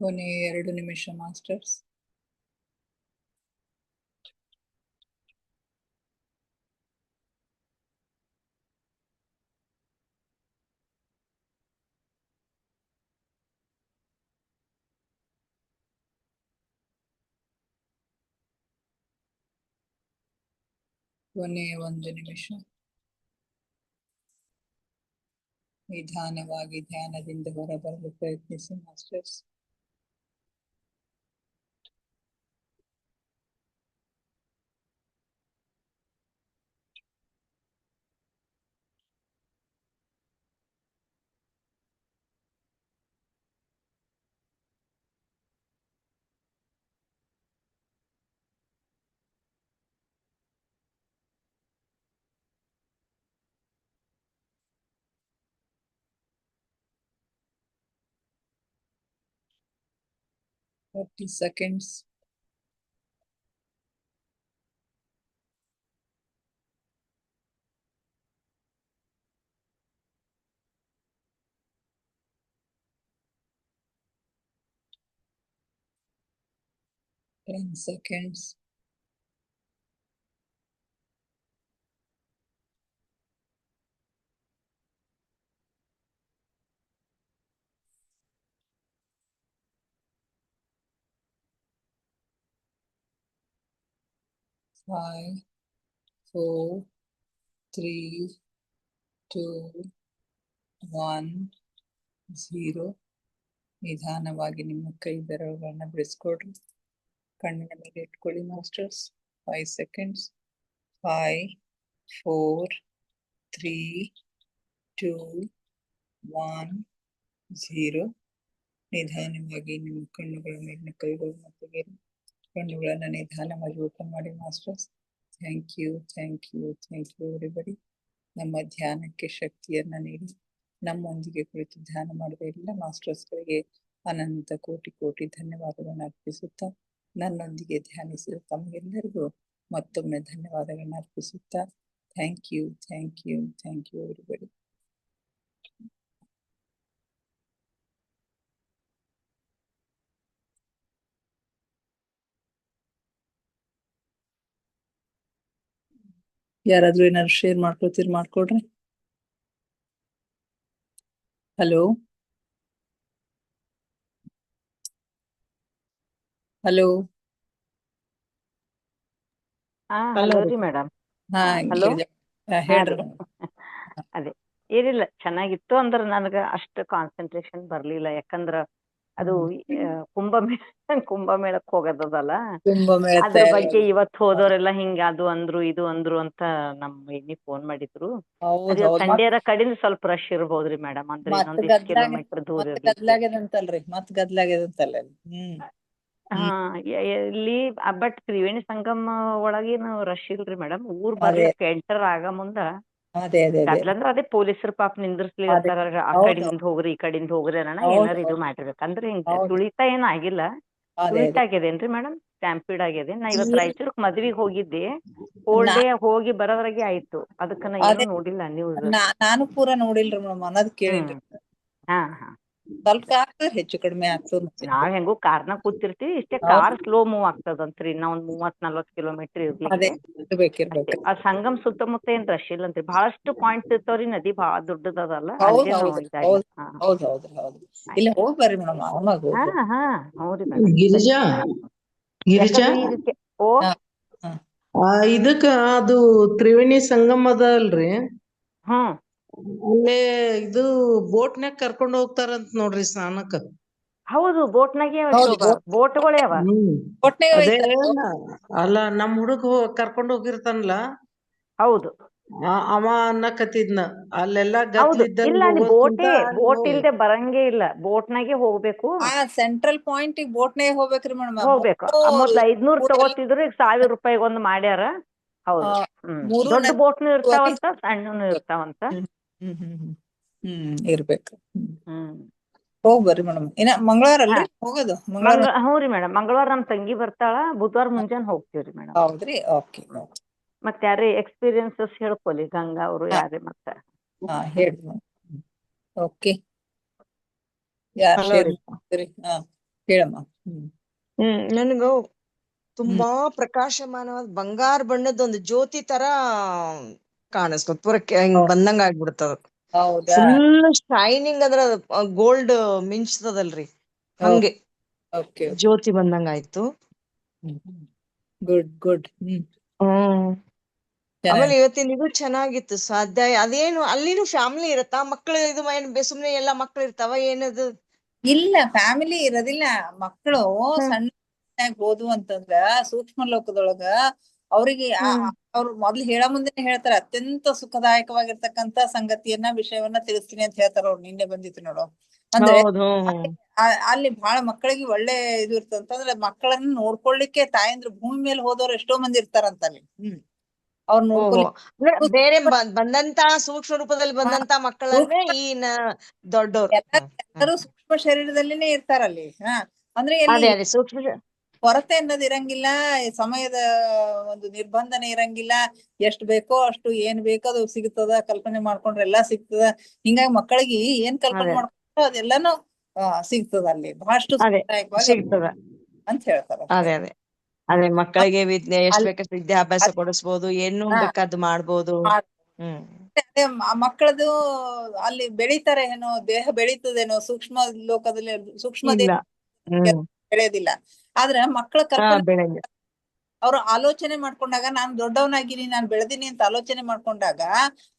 ಕೊನೆ 2 ನಿಮಿಷ ಮಾಸ್ಟರ್ಸ್. ಕೊನೆ 1 ನಿಮಿಷ. ನಿಧಾನವಾಗಿ ಧ್ಯಾನದಿಂದ ಹೊರಬರಲು ಪ್ರಯತ್ನಿಸಿ masters. Thirty seconds. Ten seconds. Five, 4, 3, 2, 1, 0. ನಿಧಾನವಾಗಿ ನಿಮ್ಮ ಕೈ ಬೆರಳುಗಳನ್ನ ಬಿಡಿಸ್ಕೊಡ್ರಿ. ಕಣ್ಣಿನ ಮೇಲೆ ಇಟ್ಕೊಳ್ಳಿ ಮಾಸ್ಟರ್ಸ್. 5 seconds. 5, 4, 3, 2, 1, 0. ನಿಧಾನವಾಗಿ ನಿಮ್ಮ ಕಣ್ಣುಗಳ ಮೇಲಿನ ಕೈಗಳನ್ನು ತೆಗೆಯಿರಿ. ಕಣ್ಣುಗಳನ್ನ ನಿಧಾನವಾಗಿ ಓಪನ್ ಮಾಡಿ masters. Thank you, thank you, thank you everybody. ನಮ್ಮ ಧ್ಯಾನಕ್ಕೆ ಶಕ್ತಿಯನ್ನ ನೀಡಿ ನಮ್ಮೊಂದಿಗೆ ಕುಳಿತು ಧ್ಯಾನ ಮಾಡಿದ ಎಲ್ಲ ಮಾಸ್ಟರ್ಸ್ಗಳಿಗೆ ಅನಂತ ಕೋಟಿ ಕೋಟಿ ಧನ್ಯವಾದಗಳನ್ನು ಅರ್ಪಿಸುತ್ತಾ, ನನ್ನೊಂದಿಗೆ ಧ್ಯಾನಿಸಿದ ತಮಗೆಲ್ಲರಿಗೂ ಮತ್ತೊಮ್ಮೆ ಧನ್ಯವಾದಗಳನ್ನು ಅರ್ಪಿಸುತ್ತಾ, thank you, thank you, thank you everybody. ಯಾರಾದ್ರೂ ಏನಾದ್ರು ಶೇರ್ ಮಾಡ್ಕೊಳ್ತೀರಿ ಮಾಡ್ಕೊಡ್ರಿ. ಹಲೋ ಹಲೋ ಹಲೋ ರೀ ಮೇಡಮ್. ಹಾ ಹಲೋ. ಗಿರಿಜಾ ಹಾ ಹೇಳ್ರಿ ರೀ. ಅದೇ ಏನಿಲ್ಲ, ಚೆನ್ನಾಗಿತ್ತು. ಅಂದ್ರ ನನಗ ಅಷ್ಟು ಕಾನ್ಸಂಟ್ರೇಷನ್ ಬರ್ಲಿಲ್ಲ, ಯಾಕಂದ್ರ ಅದು ಕುಂಭಮೇಳಕ್ ಹೋಗೋದಲ್ಲ. ಕುಂಭಮೇಳ ಅದ್ರ ಬಗ್ಗೆ ತಯಾರಿ. ಇವತ್ ಹೋದವರೆಲ್ಲ ಹಿಂಗ ಅದು ಅಂದ್ರು ಇದು ಅಂದ್ರು ಅಂತ ನಮ್ ಇನ್ನಿ ಫೋನ್ ಮಾಡಿದ್ರು. ಹೌದ್ ಅದ ಹೌದ್ ಸಂಡೇರ ಕಡಿಂದ ಸ್ವಲ್ಪ ರಶ್ ಇರ್ಬೋದ್ರಿ ಮೇಡಮ್, ಅಂದ್ರೆ ಇನ್ನೊಂದ್ ಇಷ್ಟ್ ಕಿಲೋಮೀಟರ್ ದೂರ ಇರ್ಲಿಕ್ಕೆ. ಮತ್ ಗದ್ಲಾಗ್ಯದಂತಲ್ಲ. ಹಾ, ಇಲ್ಲಿ ಬಟ್ ತ್ರಿವೇಣಿ ಸಂಗಮ ಒಳಗೇನು ರಶ್ ಇಲ್ರಿ ಮೇಡಮ್. ಊರ್ ಅದೇ ಬರ್ಲಿಕ್ಕೆ ಎಂಟರ್ ಆಗ ಮುಂದ ಅದೇ ಅದೇ ಅದೇ ಗದ್ಲಂದ್ರ ಅದೇ ಪೊಲೀಸರು ಪಾಪ ನಿಂದ್ರಸ್ಲಿ ಅದೇ ಇರ್ತಾರ, ಆ ಹೌದು ಕಡೆಯಿಂದ ಹೋಗ್ರಿ ಈ ಕಡೆಯಿಂದ ಹೋಗ್ರಿ ಅನ್ನ ಹೌದು ಏನಾರು ಇದು ಹೌದು ಮಾಡಿರ್ಬೇಕು. ಅಂದ್ರೆ ಹಿಂಗ ಹೌದು ತುಳಿತ ಏನ್ ಆಗಿಲ್ಲ. ಅದೇ ತುಳಿತ ಅದೇ ಆಗ್ಯದೇನ್ರಿ ಮೇಡಮ್? ಸ್ಟ್ಯಾಂಪಿಡ್ ಆಗಿದೆ. ನಾ ಇವತ್ ಏನ್ ರಾಯಚೂರ್ಕ್ ಮದ್ವಿಗ್ ಹೋಗಿದ್ದೆ, ಹೋಲ್ ನಾ ಡೇ ಹೋಗಿ ಬರೋದ್ರಾಗೆ ಆಯ್ತು. ಅದಕ್ಕ ನಾ ಏನು ಅದೇ ನೋಡಿಲ್ಲ ನ್ಯೂಸ್. ನಾನು ಪೂರಾ ನೋಡಿಲ್ರಿ ಮೇಡಮ್, ಅನ್ನೋದ್ ಹ್ಮ್. ಕೇಳಿನ್ರಿ. ಹಾ ಹಾ. ಸ್ವಲ್ಪ ಆಗ್ತದ, ಹೆಚ್ಚು ಕಡಿಮೆ ಆಗ್ತದ ಮತ್ತೆ. ನಾವ್ ಹೆಂಗು ಕಾರ್ನಾಗ ಕೂತಿರ್ತಿವಿ, ಇಷ್ಟೇ ಹೌದು ಕಾರ್ ಸ್ಲೋ ಮೂವ್ ಆಗ್ತದಂತ್ರಿ. ಇನ್ನ ಒಂದ್ 30-40 ಕಿಲೋಮೀಟರ್ ಅದೇ ಇರ್ಲಿಕ್ಕೆ ಅಷ್ಟೇ. ಇರ್ಬೇಕು. ಆ ಸಂಗಮ್ ಸುತ್ತಮುತ್ತ ಏನ್ ರಶ್ ಇಲ್ಲಂತ್ರಿ. ಬಹಳಷ್ಟು ಪಾಯಿಂಟ್ ಇರ್ತಾವ್ರಿ, ನದಿ ಬಾಳ ದೊಡ್ಡದದಲ್ಲ, ಹೌದ್ ಅಲ್ಲೇನು ಹೌದ್ರಿ ಇದಾಗಿಲ್ಲ. ಹೌದ್ ಹಾ ಹೌದ್ ಹೌದ್ರಿ ಹೌದು. ಇಲ್ಲ ಆಯ್ತು. ಹೋಗ್ ಬರ್ರಿ ಮೇಡಮ್, ಆರಾಮಾಗಿ ಹಾ ಹೋಗ್ಬೋದು. ಹಾ. ಹ್ಞೂ ರೀ ಮೇಡಮ್, ಸರಿ. ಗಿರಿಜಾ ಗಿರಿಜಾ ಯಾಕಂದ್ರೆ ಇದಕ್ಕೆ ಓ ಹಾ ಹಾ ಇದಕ್ಕ ಅದು ತ್ರಿವೇಣಿ ಸಂಗಮ ಅದ ಅಲ್ರಿ, ಹ್ಮ್. ಅಲ್ಲೇ ಇದು ಬೋಟ್ನ್ಯಾಗ ಕರ್ಕೊಂಡ್ ಹೋಗ್ತಾರಂತ ನೋಡ್ರಿ ಸ್ನಾನಕ್ಕ. ಹೌದು, ಬೋಟ್ನಾಗೆ ಹೌದು ಶೋಭಾ, ಬೋಟ್ಗಳೇ ಅವ. ಒಟ್ನಾಗ ಅದೇ ಐತಲ್ರಿ ಅಲ್ಲ, ನಮ್ ಹುಡುಗ ಕರ್ಕೊಂಡ್ ಹೋಗಿರ್ತಾನಲ್ಲ, ಹೌದು ಅವ ಅನ್ನಕತ್ತಿದ್ನ ಅಲ್ಲೆಲ್ಲಾ ಹೌದು. ಇಲ್ಲ, ಗದ್ಲಿದ್ದಂಗ ಅಲ್ಲಿ ಹೋಗೋದ್ಕಿಂತ ಅಲ್ಲಿ ಬೋಟ್ ಹೋಗಿ ಇಲ್ದೆ ಬರಂಗೇ ಇಲ್ಲ, ಬೋಟ್ನಾಗೆ ಹೋಗ್ಬೇಕು. ಸೆಂಟ್ರಲ್ ಪಾಯಿಂಟ್ ಬೋಟ್ನಾಗ ಹೋಗ್ಬೇಕ್ರಿ ಮೇಡಮ್. ಹೋಗ್ಬೇಕು. ಮೊದ್ಲು 500 ತಗೋತಿದ್ರು, ಈಗ 1000 ರೂಪಾಯಿಗೆ ಒಂದು ಮಾಡ್ಯಾರ. ಹೌದು. ಹ್ಮ್. ಮೂರು ದೊಡ್ಡ ನದಿ ಬೋಟ್ನು ಇರ್ತಾವಂತ, ಸಣ್ಣನು ಇರ್ತಾವಂತ. ಹ್ಮ್ ಹ್ಮ್ ಹ್ಮ್ ಹ್ಮ್ ಇರ್ಬೇಕು. ಹ್ಮ್. ಹೋಗ್ ಬರ್ರಿ ಮೇಡಮ್. ಇನ್ನ ಮಂಗಳವಾರ ಅಲ್ರಿ ಹೋಗೋದು? ಮಂಗಳವಾರ. ಹ್ಞೂ ರೀ ಮೇಡಮ್, ಮಂಗಳವಾರ ನಮ್ ತಂಗಿ ಬರ್ತಾಳ, ಬುಧವಾರ ಮುಂಜಾನೆ ಹೋಗ್ತೀವ್ರಿ ಮೇಡಮ್. ಹೌದ್ರಿ, ಓಕೆ. ಮತ್ತೆ ಯಾರೇ ಎಕ್ಸ್ಪೀರಿಯನ್ಸಸ್ ಹೇಳ್ಕೊಲಿ, ಗಂಗಾ ಅವರು ಯಾರೇ ಮತ್ತೆ. ಹಾ ಹೇಳಿ. ಓಕೆ, ಯಾರ್ ಹಲೋ ಶೇರ್ ರೀ. ಹಾ ಹೇಳಮ್ಮ. ನನಗೂ ಹ್ಮ್ ತುಂಬಾ ಪ್ರಕಾಶಮಾನವಾದ ಬಂಗಾರ ಬಣ್ಣದ ಒಂದು ಜ್ಯೋತಿ ತರ ಕಾಣಿಸ್ತು. ಪೂರಕ್ಕೆ ಹಿಂಗ್ ಹೌ- ಬಂದಂಗ ಆಗ್ಬಿಡ್ತದ. ಹೌದಾ? ಫುಲ್ ಶೈನಿಂಗ್, ಅದ್ರ ಗೋಲ್ಡ್ ಮಿಂಚ್ತದಲ್ರಿ, ಹಂಗೆ ಓಕೆ. ಜ್ಯೋತಿ ಬಂದಂಗ ಆಯ್ತು. Good good. ಹ್ಮ್. ಹ್ಮ್. ಆಮೇಲೆ ಚೆನ್ನಾಗಿ. ಇವತ್ತಿನ ಇದು ಚೆನ್ನಾಗಿತ್ತು. ಸ್ವಾಧ್ಯಾಯ ಅದೇನು ಅಲ್ಲಿನೂ ಫ್ಯಾಮಿಲಿ ಇರತ್ತಾ? ಮಕ್ಳು ಇದು ಸುಮ್ನೆ ಎಲ್ಲಾ ಮಕ್ಳು ಇರ್ತಾವ ಏನದು? ಇಲ್ಲ, ಫ್ಯಾಮಿಲಿ ಇರೋದಿಲ್ಲ. ಮಕ್ಕಳು ಹ್ಮ್ ಸಣ್ಣ ಓದು ಅಂತಂದ್ರ ಸೂಕ್ಷ್ಮ ಲೋಕದೊಳಗ ಅವ್ರಿಗೆ ಹ್ಮ್ ಅವ್ರು ಮೊದ್ಲು ಹೇಳ ಮುಂದೆನೆ ಹೇಳ್ತಾರ, ಅತ್ಯಂತ ಸುಖದಾಯಕವಾಗಿರ್ತಕ್ಕಂತ ಸಂಗತಿಯನ್ನ, ವಿಷಯವನ್ನ ತಿಳಿಸ್ತೀನಿ ಅಂತ ಹೇಳ್ತಾರ. ಅವ್ರು ನಿನ್ನೆ ಬಂದಿತ್ತು ನೋಡು. ಅಂದ್ರೆ ಹೌದು. ಹ್ಮ್ ಅಲ್ಲಿ ಬಹಳ ಮಕ್ಕಳಿಗೆ ಒಳ್ಳೆ ಇದು ಇರ್ತಂತಂದ್ರೆ, ಮಕ್ಕಳನ್ನ ನೋಡ್ಕೊಳ್ಳಿಕ್ಕೆ ತಾಯಂದ್ರು ಭೂಮಿ ಮೇಲೆ ಹೋದವ್ರು ಎಷ್ಟೋ ಮಂದಿ ಇರ್ತಾರಂತ ಅಲ್ಲಿ. ಅವ್ರು ಓಹೋ. ಅಂದ್ರೆ ಬೇರೆ ನೋಡ್ಕೊಳ್ಳಿಕ್ಕೆ ಬಂದಂತ ಸೂಕ್ಷ್ಮ ರೂಪದಲ್ಲಿ ಬಂದಂತ ಮಕ್ಕಳನ್ನೇ ಸೂಕ್ಷ್ಮ ದೊಡ್ಡೋರ್. ಎಲ್ಲರೂ ಸೂಕ್ಷ್ಮ ಶರೀರದಲ್ಲಿನೇ ಇರ್ತಾರಲ್ಲಿ. ಅಂದ್ರೆ ಎಲ್ಲಿ ಅದೇ ಸೂಕ್ಷ್ಮ. ಕೊರತೆ ಅನ್ನೋದು ಇರಂಗಿಲ್ಲ, ಸಮಯದ ಒಂದು ನಿರ್ಬಂಧನೆ ಇರಂಗಿಲ್ಲ. ಎಷ್ಟ್ ಬೇಕೋ ಅಷ್ಟು, ಏನ್ ಬೇಕೋ ಅದು ಸಿಗ್ತದ, ಕಲ್ಪನೆ ಮಾಡ್ಕೊಂಡ್ರೆ ಎಲ್ಲಾ ಸಿಗ್ತದ. ಹಿಂಗಾಗಿ ಮಕ್ಕಳಿಗೆ ಏನ್ ಕಲ್ಪನೆ ಅದೇ ಮಾಡ್ಕೊಂಡ್ರೆ ಅದೆಲ್ಲಾನು ಸಿಗ್ತದ ಅಲ್ಲಿ. ಬಹಳಷ್ಟು ಅದೇ ಸುಖದಾಯಕವಾಗಿ ಸಿಗ್ತದ. ಅಂತ ಹೇಳ್ತಾರ. ಅದೇ ಅದೇ ಅದೇ ಮಕ್ಕಳಿಗೆ ಎಷ್ಟ್ ಅಲ್ಲಿ ಬೇಕಷ್ಟು ವಿದ್ಯಾಭ್ಯಾಸ ಕೊಡಿಸ್ಬೋದು, ಏನು ಬೇಕಾದ್ ಮಾಡ್ಬೋದು. ಹ್ಮ್. ಅದೇ ಮಕ್ಕಳದು ಅಲ್ಲಿ ಬೆಳಿತಾರೆ ಏನೋ, ದೇಹ ಬೆಳೀತದೇನೋ ಸೂಕ್ಷ್ಮ ಲೋಕದಲ್ಲಿ. ಸೂಕ್ಷ್ಮ ಇಲ್ಲ. ದೇಹ ಹ್ಮ್. ಬೆಳೆಯೋದಿಲ್ಲ. ಆದ್ರೆ ಮಕ್ಕಳ ಕಲ್ಪನೆ, ಬೆಳಗ್ಗೆ. ಅವ್ರು ಆಲೋಚನೆ ಮಾಡ್ಕೊಂಡಾಗ, ನಾನ್ ದೊಡ್ಡವನಾಗಿನಿ, ನಾನ್ ಬೆಳೆದಿನಿ ಅಂತ ಆಲೋಚನೆ ಮಾಡ್ಕೊಂಡಾಗ,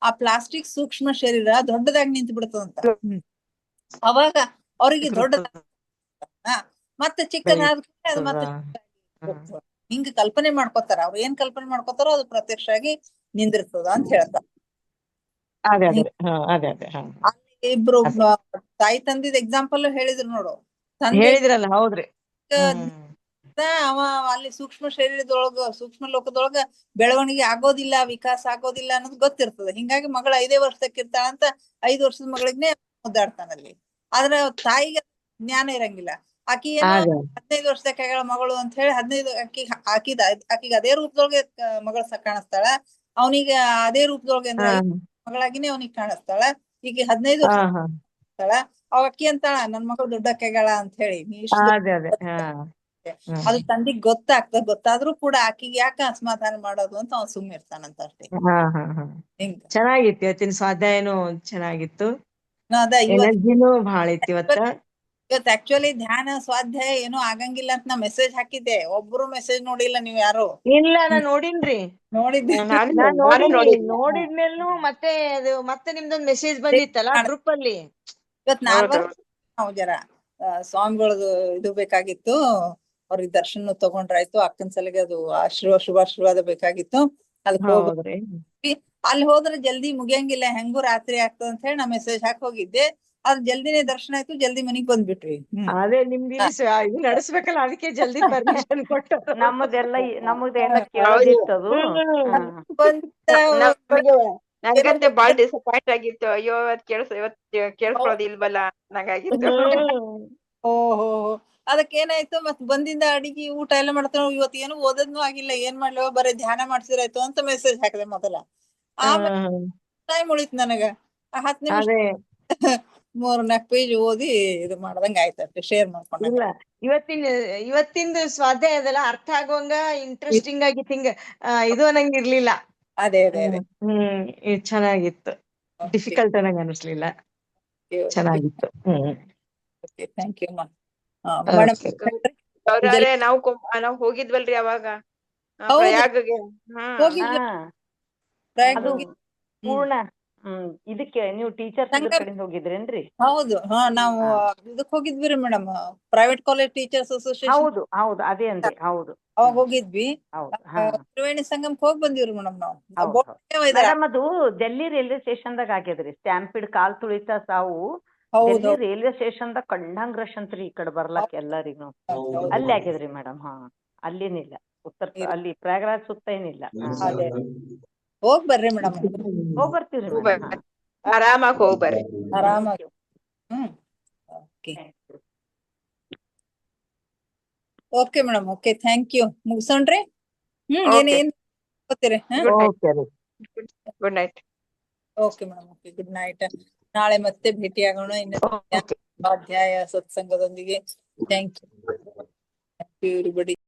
ಆ ಪ್ಲಾಸ್ಟಿಕ್ ಸೂಕ್ಷ್ಮ ಶರೀರ ದೊಡ್ಡದಾಗಿ ನಿಂತು ಬಿಡ್ತದಂತ. ಅವಾಗ ಅವ್ರಿಗೆ ದೊಡ್ಡದ ಮತ್ತೆ ಚಿಕ್ಕದಾದ ಅದು ಬೆಳೀತದ. ಮತ್ತೆ ಹ್ಮ್. ಹಿಂಗ ಕಲ್ಪನೆ ಮಾಡ್ಕೋತಾರ. ಅವ್ರು ಏನ್ ಕಲ್ಪನೆ ಮಾಡ್ಕೋತಾರೋ ಅದು ಪ್ರತ್ಯಕ್ಷ ಆಗಿ ನಿಂದಿರ್ತದ ಅಂತ ಹೇಳ್ತಾರ. ಅದೇ ಅದೇ ಅದೇ ಅದೇ ಅಲ್ಲಿ ಇಬ್ರು ಅದೇ ತಾಯಿ ತಂದಿದ್ ಎಕ್ಸಾಂಪಲ್ ಹೇಳಿದ್ರು ನೋಡು. ತಂದೆ ಹೇಳಿದ್ರಲ್ಲ, ಹೌದ್ರಿ. ಹ್ಮ್. ಅವ ಅಲ್ಲಿ ಸೂಕ್ಷ್ಮ ಶರೀರದೊಳಗ, ಸೂಕ್ಷ್ಮ ಲೋಕದೊಳಗ ಬೆಳವಣಿಗೆ ಆಗೋದಿಲ್ಲ, ವಿಕಾಸ ಆಗೋದಿಲ್ಲ ಅನ್ನೋದು ಗೊತ್ತಿರ್ತದೆ. ಹಿಂಗಾಗಿ ಮಗಳು 5 ವರ್ಷದಕ್ಕೆ ಇರ್ತಾಳಂತ 5 ವರ್ಷದ ಮಗಳಿಗ್ನೆ ಮುದ್ದಾಡ್ತಾನಲ್ಲಿ. ಆದ್ರೆ ತಾಯಿಗೆ ಜ್ಞಾನ ಇರಂಗಿಲ್ಲ. ಆಕಿ ಏನು ಅದೇ 15 ವರ್ಷದಕ್ಕೆ ಮಗಳು ಅಂತ ಹೇಳಿ 15 ಆಕಿಗೆ ಅದೇ ರೂಪದೊಳಗೆ ಮಗಳು ಕಾಣಿಸ್ತಾಳ. ಅವನಿಗೆ ಅದೇ ರೂಪದೊಳಗೆ ಅಂದ್ರೆ ಹಾ 5 ಮಗಳಾಗಿನೇ ಅವನಿಗೆ ಕಾಣಿಸ್ತಾಳ. ಈಗ 15 ವರ್ಷ ಹಾ ಅವ ಅಕ್ಕಿ ಅಂತಾಳ, ನನ್ ಮಗಳು ದೊಡ್ಡಕ್ಕೆಗಳ ಅಂತ ಹೇಳಿ. ನೀ ಇಷ್ಟು ಅದೇ ಅದೇ ಅದು ತಂದಿಗ್ ಗೊತ್ತಾದ್ರೂ ಕೂಡ ಆಕಿಗೆ ಯಾಕೆ ಅಸಮಾಧಾನ ಮಾಡೋದು ಅಂತ ಅವ್ನು ಸುಮ್ನೆ ಇರ್ತಾನಂತ ಅಷ್ಟೇ. ಹಾ ಹಿಂಗ ಚೆನ್ನಾಗಿತ್ತು ಇವತ್ತಿನ ಸ್ವಾಧ್ಯಾಯನೂ ಚೆನ್ನಾಗಿತ್ತು. ಅದ ಇವತ್ ಎನರ್ಜಿನೂ ಭಾಳ ಐತಿ ಇವತ್ತ. ಇವತ್ ಆಕ್ಚುಲಿ ಧ್ಯಾನ ಸ್ವಾಧ್ಯಾಯ ಏನೂ ಆಗಂಗಿಲ್ಲ ಅಂತ ನಾ ಮೆಸೇಜ್ ಹಾಕಿದ್ದೆ, ಒಬ್ರು ಮೆಸೇಜ್ ನೋಡಿಲ್ಲ ನೀವ್ ಯಾರು. ಇಲ್ಲ ನಾ ನೋಡಿನ್ರಿ, ನೋಡಿದ್ದೆ ನಾ ನೋಡಿದ್ಮೇಲೂ ಮತ್ತೆ ಅದು ಮತ್ತೆ ನಿಮ್ದೊಂದ್ ಮೆಸೇಜ್ ಬಂದಿತ್ತಲ್ಲ ಗ್ರೂಪ್ ಅಲ್ಲಿ. ಇವತ್ 4 ನಾವು ಜರ ಸ್ವಾಮಿಗಳದು ಇದು ಬೇಕಾಗಿತ್ತು, ಅವ್ರಿಗೆ ದರ್ಶನ ತಗೊಂಡ್ರಾಯ್ತು, ಅಕ್ಕನ ಸಲಿಗೆ ಅದು ಶುಭಾಶೀರ್ವಾದ ಬೇಕಾಗಿತ್ತು. ಅದಕ್ಕೆ ಹೌದ್ರಿ. ಅಲ್ಲಿ ಹೋದ್ರೆ ಜಲ್ದಿ ಮುಗಿಯಂಗಿಲ್ಲ, ಹೆಂಗೂ ರಾತ್ರಿ ಆಗ್ತದ ಅಂತ ಹೇಳಿ ನಾ ಮೆಸೇಜ್ ಹಾಕಿ ಹೋಗಿದ್ದೆ. ಅದ್ ಜಲ್ದಿನೇ ದರ್ಶನ ಆಯ್ತು, ಜಲ್ದಿ ಮನಿಗ್ ಬಂದ್ಬಿಟ್ವಿ. ಅದೇ ನಿಮ್ದು ಇದು ನಡೆಸ್ಬೇಕಲ್ಲ, ಅದಕ್ಕೆ ಜಲ್ದಿ ಪರ್ಮಿಷನ್ ಕೊಟ್ಟು. ನಮ್ಮದೆಲ್ಲ ಕೇಳೋದಿತ್ತದು. ನಂಗಂತೆ ಬಾಳ್ ಡಿಸಪಾಯಿಂಟ್ ಆಗಿತ್ತು. ಅಯ್ಯೋ ಇವತ್ ಕೇಳ್ಕೊಳ್ಳೋದಿಲ್ವಲ್ಲ ನಂಗಾಗಿತ್ತು. ಓಹೋ, ಅದಕ್ಕೆ ಏನಾಯ್ತು, ಮತ್ ಬಂದಿಂದ ಅಡಿಗೆ ಊಟ ಎಲ್ಲ ಮಾಡ್ತಾವ. ಇವತ್ ಏನು ಓದದ್ನು ಆಗಿಲ್ಲ, ಏನ್ ಮಾಡ್ಲವ, ಬರೀ ಧ್ಯಾನ ಮಾಡ್ಸಿರಾಯ್ತು ಅಂತ ಮೆಸೇಜ್ ಹಾಕಿದೆ ಮೊದಲ. ಆಮೇಲೆ ಟೈಮ್ ಉಳಿತ್ ನನಗ 10 ನಿಮಿಷ 3-4 ಪೇಜ್ ಓದಿ ಇದು ಮಾಡ್ದಂಗ ಆಯ್ತು, ಶೇರ್ ಮಾಡ್ಕೊಂಡ. ಇಲ್ಲ, ಇವತ್ತಿಂದು ಸ್ವಾಧ್ಯಾಯ ಅದೆಲ್ಲ ಅರ್ಥ ಆಗುವಂಗ ಇಂಟ್ರೆಸ್ಟಿಂಗ್ ಆಗಿತ್ತು, ಹಿಂಗ ಇದು ಅನ್ನಂಗ್ ಇರ್ಲಿಲ್ಲ. ಅದೇ ಇದ್ ಚೆನ್ನಾಗಿತ್ತು, ಡಿಫಿಕಲ್ಟ್ ಅನ್ನಂಗ್ ಅನಿಸ್ಲಿಲ್ಲ, ಚೆನ್ನಾಗಿತ್ತು. Thank you madam. ಗೌರವ್ರೆ, ನಾವ್ ಹೋಗಿದ್ವಲ್ರಿ ಅವಾಗ ಪ್ರಯಾಗಗೆ. ಅದು ಪೂರ್ಣ ಇದಕ್ಕೆ ನೀವು ಟೀಚರ್ಸ್ ಕಡೆಯಿಂದ ಹೋಗಿದ್ರೇನ್ರಿ? ಹೌದು, ನಾವು ಇದಕ್ ಹೋಗಿದ್ವಿ madam, private college teachers association. ಹೌದು ಹೌದು, ಅದೇ ಅಂದೆ. ಹೌದು, ಅವಾಗ ಹೋಗಿದ್ವಿ. ತ್ರಿವೇಣಿ ಸಂಗಮಕ್ಕೆ ಹೋಗಿ ಬಂದಿವ್ರಿ ಮೇಡಮ್ ನಾವು. ಮೇಡಮ್ ಅದು ಡೆಲ್ಲಿ ರೈಲ್ವೆ ಸ್ಟೇಷನ್ ದಾಗ ಆಗ್ಯದ್ರಿ, ಸ್ಟ್ಯಾಂಪಿಡ್ ಕಾಲ್ ತುಳಿತ ಸಾವು. ಡೆಲ್ಲಿ ರೈಲ್ವೆ ಸ್ಟೇಷನ್ ದಾಗ ಕಂಡಂಗ್ ರಶ್ ಅಂತ್ರಿ, ಈ ಕಡೆ ಬರ್ಲಾಕ ಎಲ್ಲರಿಗೂ. ಅಲ್ಲಿ ಆಗ್ಯದ್ರಿ ಮೇಡಮ್. ಅಲ್ಲಿನಿಲ್ಲ, ಅಲ್ಲಿ ಪ್ರಯಾಗರಾಜ್ ಸುತ್ತ ಏನಿಲ್ಲ. ಹೋಗ್ ಬರ್ರಿ ಮೇಡಮ್. ಹೋಗ್ ಬರ್ತೀವ್ರಿ ಮೇಡಮ್, ಆರಾಮಾಗಿ ಹೋಗ್ಬರ್ರಿ. ಆರಾಮಾಗಿ. Okay madam, okay, thank you. ಮುಗಿಸೋಣ್ರಿ? ಏನ್ ಗೊತ್ತೀರಿ? Good night. Okay madam, okay, good night. ನಾಳೆ ಮತ್ತೆ ಭೇಟಿ ಆಗೋಣ ಇನ್ನು ಅಧ್ಯಾಯ ಸತ್ಸಂಗದೊಂದಿಗೆ. Thank you everybody.